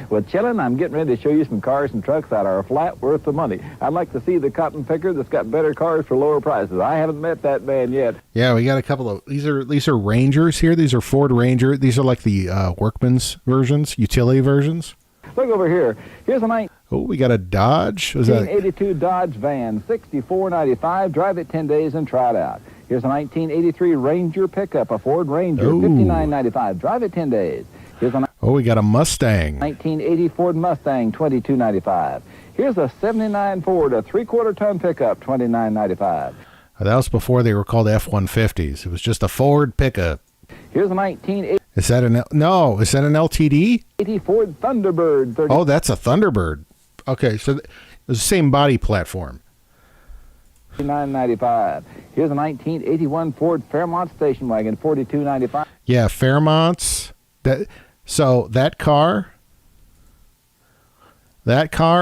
Well, chillin', I'm getting ready to show you some cars and trucks that are flat worth the money. I'd like to see the cotton picker that's got better cars for lower prices. I haven't met that man yet. Yeah, we got a couple of these are Rangers here. These are Ford Ranger. These are like the workman's versions, utility versions. Look over here. Here's a Oh, we got a Dodge. Was that 1982 Dodge van, $64.95. Drive it 10 days and try it out. Here's a 1983 Ranger pickup, a Ford Ranger, $59.95. Drive it 10 days. Here's a we got a Mustang. 1980 Ford Mustang, $22.95. Here's a 79 Ford, a 3/4 ton pickup, $29.95. That was before they were called F-150s. It was just a Ford pickup. Here's a 1980. Is that an LTD? 80 Ford Thunderbird. Oh, that's a Thunderbird. Okay, so it's the same body platform. $39.95. Here's a 1981 Ford Fairmont station wagon, $42.95. Yeah, Fairmonts. That car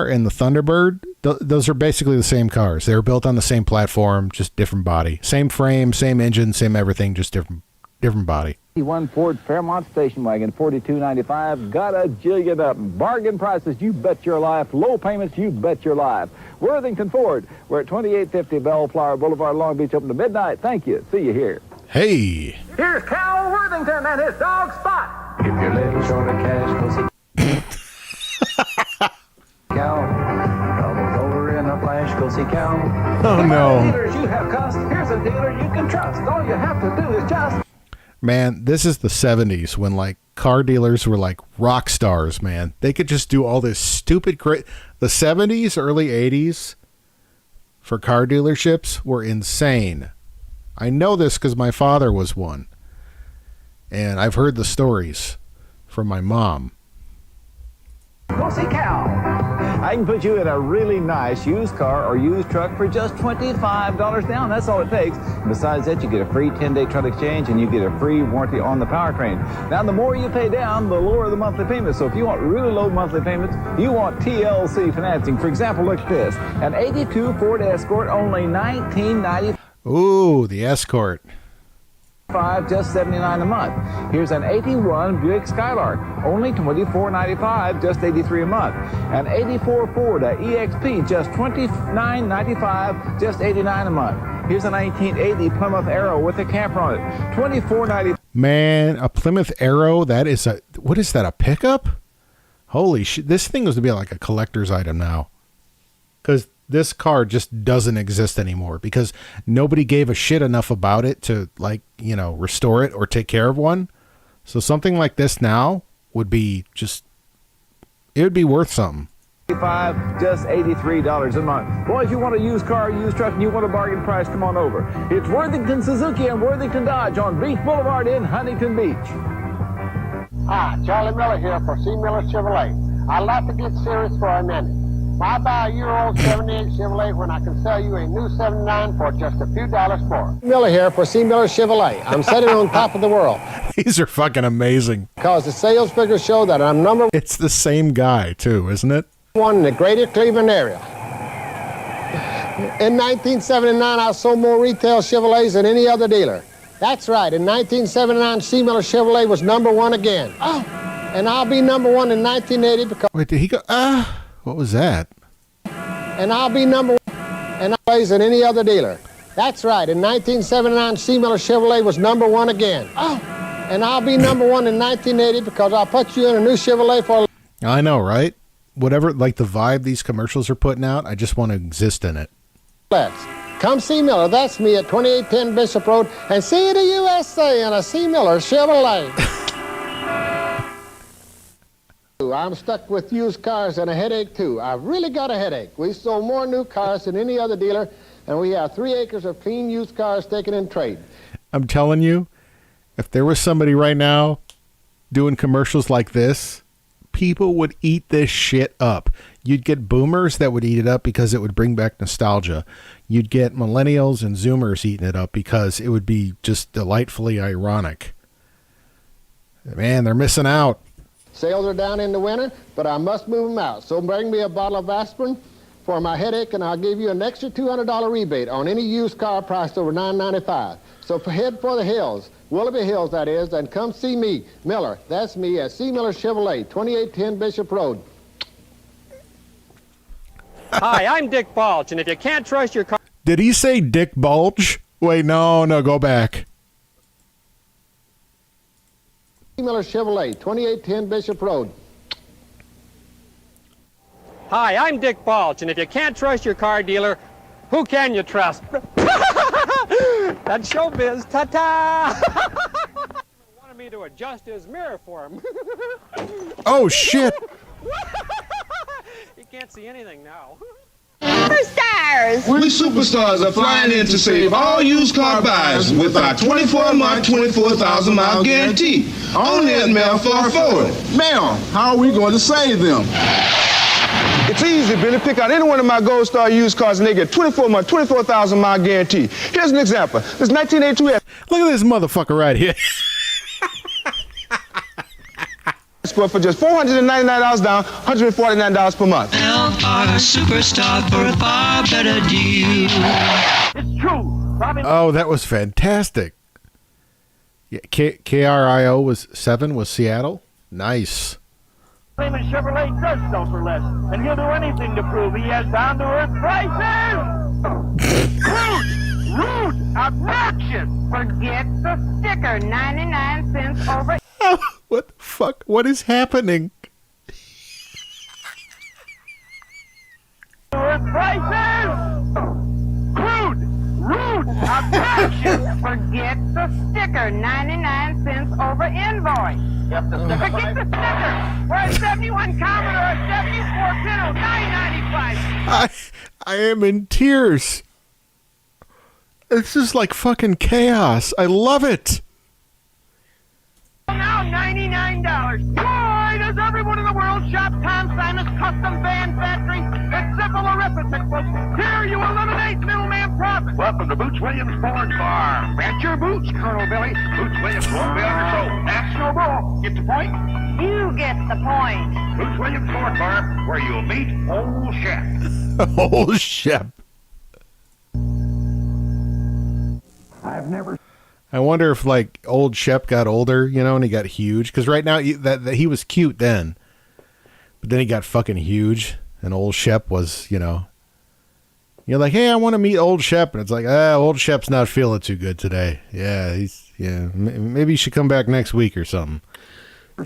and the Thunderbird, those are basically the same cars. They were built on the same platform, just different body. Same frame, same engine, same everything, just different body. 81 Ford Fairmont station wagon, $42.95. Got a jillion up. Bargain prices, you bet your life. Low payments, you bet your life. Worthington Ford. We're at 2850 Bellflower Boulevard, Long Beach, open to midnight. Thank you. See you here. Hey. Here's Cal Worthington and his dog Spot. If you're living short of cash, go see Cal. Doubles over in a flash, go see Cal. Oh, no. Dealers you have cussed, here's a dealer you can trust. All you have to do is just... Man, this is the 70s when, like, car dealers were like rock stars, man. They could just do all this stupid... The 70s, early 80s for car dealerships were insane. I know this because my father was one. And I've heard the stories from my mom. Go see Cal. I can put you in a really nice used car or used truck for just $25 down. That's all it takes. And besides that, you get a free 10-day truck exchange and you get a free warranty on the powertrain. Now, the more you pay down, the lower the monthly payments. So if you want really low monthly payments, you want TLC financing. For example, look at this. An 82 Ford Escort, only $19.95. Ooh, the Escort. Just $79 a month. Here's an 81 Buick Skylark, only $24.95, just $83 a month. An 84 Ford EXP, just $29.95, just $89 a month. Here's a 1980 Plymouth Arrow with a camper on it, $24.95. Man, a Plymouth Arrow, that is a, what is that, a pickup? Holy shit, this thing was to be like a collector's item now. Because this car just doesn't exist anymore because nobody gave a shit enough about it to, like, you know, restore it or take care of one. So something like this now would be just, it would be worth something. Just $83 a month. Boy, if you want a used car, used truck, and you want a bargain price, come on over. It's Worthington Suzuki and Worthington Dodge on Beach Boulevard in Huntington Beach. Hi, Charlie Miller here for C. Miller Chevrolet. I'd like to get serious for a minute. Why buy a year-old 78 Chevrolet when I can sell you a new 79 for just a few dollars more? Miller here for C. Miller Chevrolet. I'm sitting on top of the world. These are fucking amazing. Because the sales figures show that I'm number It's the same guy, too, isn't it? one in the greater Cleveland area. In 1979, I sold more retail Chevrolets than any other dealer. That's right. In 1979, C. Miller Chevrolet was number one again. Oh. And I'll be number one in 1980 because... Wait, did he go? What was that? And I'll be number one and I'll than any other dealer. That's right. In 1979, C. Miller Chevrolet was number one again. Oh. And I'll be number one in 1980 because I'll put you in a new Chevrolet for... I know, right? Whatever, like the vibe these commercials are putting out, I just want to exist in it. Let's come see Miller. That's me at 2810 Bishop Road. And see the USA in a C. Miller Chevrolet. I'm stuck with used cars and a headache, too. I've really got a headache. We sold more new cars than any other dealer, and we have 3 acres of clean used cars taken in trade. I'm telling you, if there was somebody right now doing commercials like this, people would eat this shit up. You'd get boomers that would eat it up because it would bring back nostalgia. You'd get millennials and zoomers eating it up because it would be just delightfully ironic. Man, they're missing out. Sales are down in the winter, but I must move them out. So bring me a bottle of aspirin for my headache, and I'll give you an extra $200 rebate on any used car priced over $9.95. So head for the hills, Willoughby Hills, that is, and come see me, Miller. That's me at C. Miller Chevrolet, 2810 Bishop Road. Hi, I'm Dick Balch, and if you can't trust your car... Did he say Dick Bulge? Wait, no, go back. C. Miller Chevrolet, 2810 Bishop Road. Hi, I'm Dick Balch, and if you can't trust your car dealer, who can you trust? That's showbiz. Ta-ta! Wanted me to adjust his mirror for him. Oh, shit. He can't see anything now. Superstars! We superstars are flying in to save all used car buyers with our 24-month, 24,000-mile guarantee. Only at Mail Far Forward. Mail, how are we going to save them? It's easy, Billy. Pick out any one of my Gold Star used cars and they get 24-month, 24,000-mile guarantee. Here's an example. This 1982 Look at this motherfucker right here. for just $499 down, $149 per month. Our superstar for a far better deal. It's true. Oh, that was fantastic. Yeah, KRIO was 7 was Seattle. Nice. Raymond Chevrolet does sell for less, and he'll do anything to prove he has down-to-earth prices. Rude, obnoxious. Forget the sticker, 99 cents over. What the fuck? What is happening? Prices! Crude! Rude! Obnoxious! Forget the sticker, 99 cents over invoice. Forget the sticker! For a 71 Commodore or a 74 Pinto, $9.95. I am in tears. This is like fucking chaos. I love it. Now $99. Why does everyone in the world shop Tom Simon's Custom Van Factory. It's simple arithmetic, folks. Here you eliminate middleman profit. Welcome to Boots Williams Ford Farm. Match your boots, Colonel Billy. Boots Williams won't be undersold. That's no bull. Get the point? You get the point. Boots Williams Ford Farm, where you'll meet Old Shep. Old Shep. I've never. I wonder if like old Shep got older, you know, and he got huge. Because right now that he was cute then, but then he got fucking huge, and old Shep was, you know, you're like, hey, I want to meet old Shep, and it's like, old Shep's not feeling too good today. Yeah, maybe he should come back next week or something.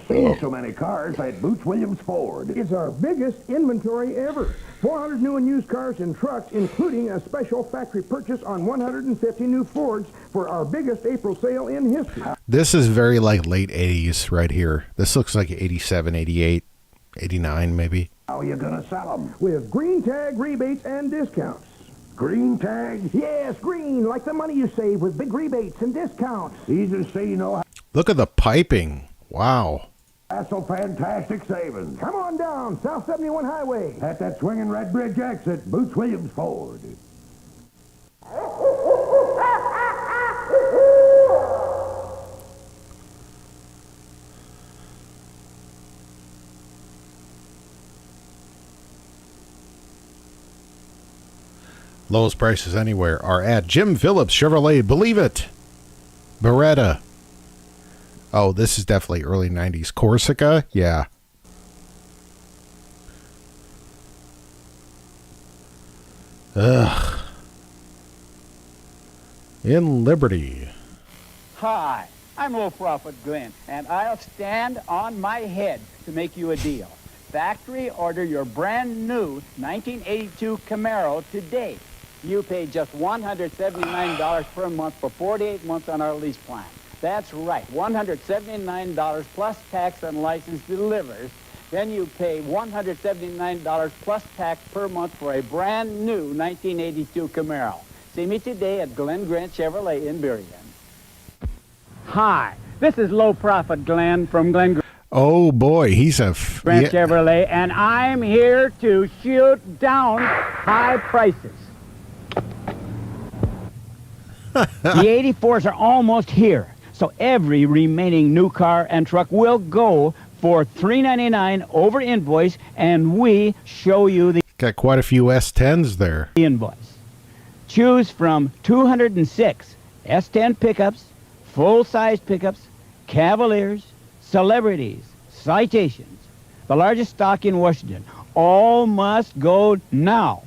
Seen so many cars at Boots Williams Ford. It's our biggest inventory ever. 400 new and used cars and trucks, including a special factory purchase on 150 new Fords for our biggest April sale in history. This is very like late 80s right here. This looks like 87, 88, 89 maybe. How are you going to sell them? With green tag rebates and discounts. Green tag? Yes, green, like the money you save with big rebates and discounts. Easy to see, you know. Look at the piping. Wow. That's so fantastic savings. Come on down, South 71 Highway. At that swinging Red Bridge exit, Boots Williams Ford. Lowest prices anywhere are at Jim Phillips Chevrolet. Believe it. Beretta. Oh, this is definitely early 90s. Corsica? Yeah. Ugh. In Liberty. Hi, I'm Low Profit Glenn, and I'll stand on my head to make you a deal. Factory order your brand new 1982 Camaro today. You pay just $179 per month for 48 months on our lease plan. That's right, $179 plus tax and license delivers. Then you pay $179 plus tax per month for a brand new 1982 Camaro. See me today at Glen Grant Chevrolet in Burien. Hi, this is Low Profit Glenn from Glen Grant. Oh boy, he's a Chevrolet, and I'm here to shoot down high prices. The 84s are almost here, so every remaining new car and truck will go for $399 over invoice, and we show you the got quite a few S10s there. Invoice. Choose from 206 S10 pickups, full-size pickups, Cavaliers, Celebrities, Citations, the largest stock in Washington. All must go now.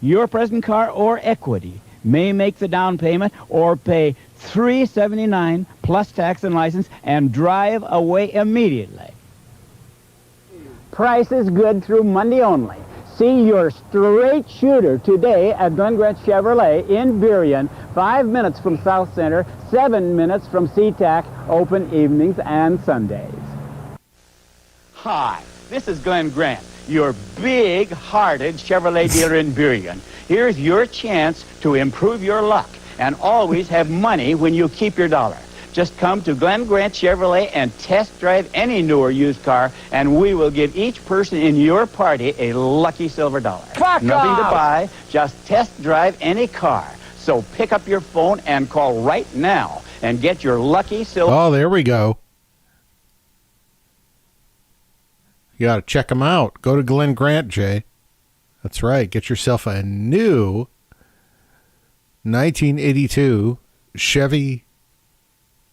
Your present car or equity may make the down payment or pay $379 plus tax and license and drive away immediately. Price is good through Monday only. See your straight shooter today at Glen Grant Chevrolet in Burien, 5 minutes from South Center, 7 minutes from SeaTac, open evenings and Sundays. Hi, this is Glen Grant, your big-hearted Chevrolet dealer in Burien. Here's your chance to improve your luck and always have money when you keep your dollar. Just come to Glen Grant Chevrolet and test drive any new or used car, and we will give each person in your party a lucky silver dollar. Nothing to buy, just test drive any car. So pick up your phone and call right now and get your lucky silver. Oh, there we go. You got to check them out. Go to Glen Grant, Jay. That's right. Get yourself a new 1982 Chevy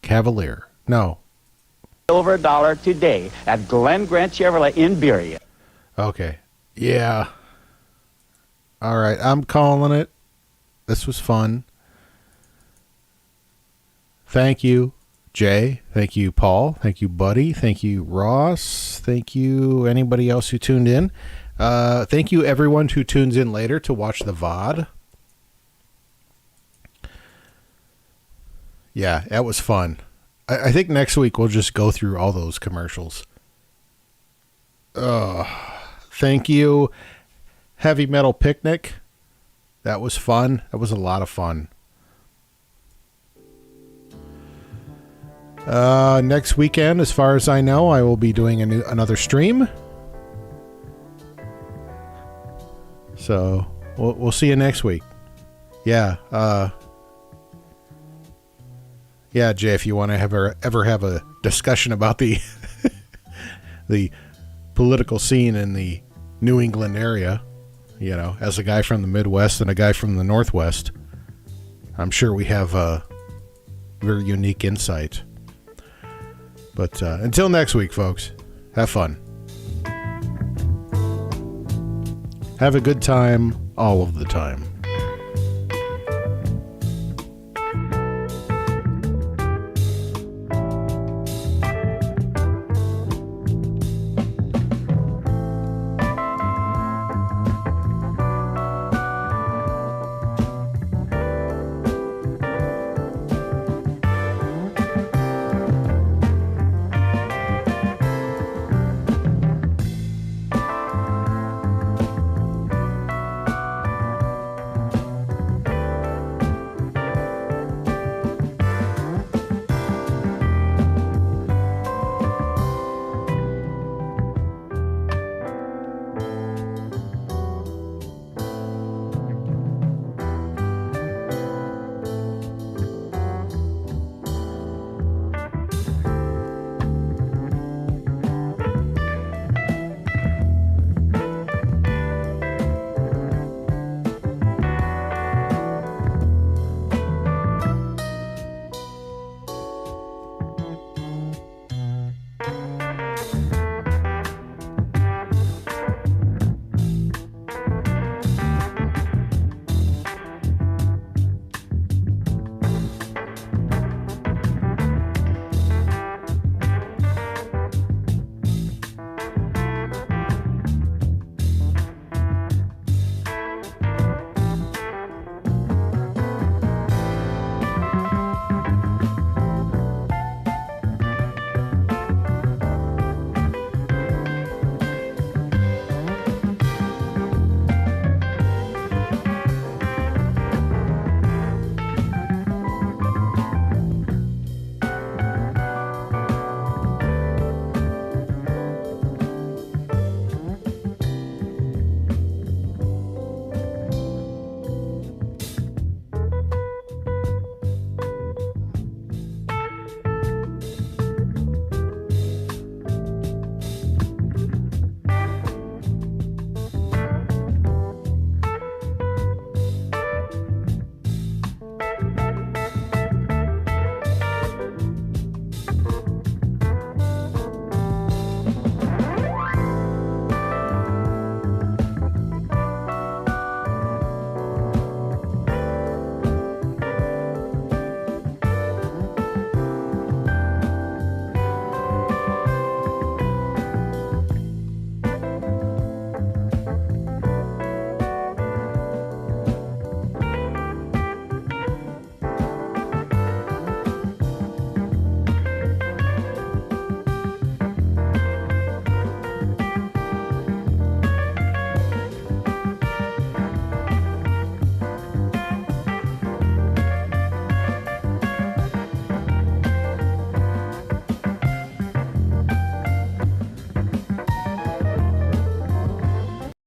Cavalier. No. Silver dollar today at Glen Grant Chevrolet in Burien. Okay. Yeah. All right. I'm calling it. This was fun. Thank you, Jay. Thank you, Paul. Thank you, Buddy. Thank you, Ross. Thank you, anybody else who tuned in. Thank you, everyone who tunes in later to watch the VOD. Yeah, that was fun. I think next week we'll just go through all those commercials. Thank you, Heavy Metal Picnic. That was fun. That was a lot of fun. Next weekend, as far as I know, I will be doing another stream. So we'll see you next week. Yeah. Yeah, Jay, if you want to ever have a discussion about the the political scene in the New England area, you know, as a guy from the Midwest and a guy from the Northwest, I'm sure we have a very unique insight. But until next week, folks, have fun. Have a good time all of the time.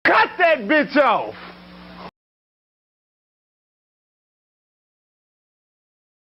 Cut that bitch off!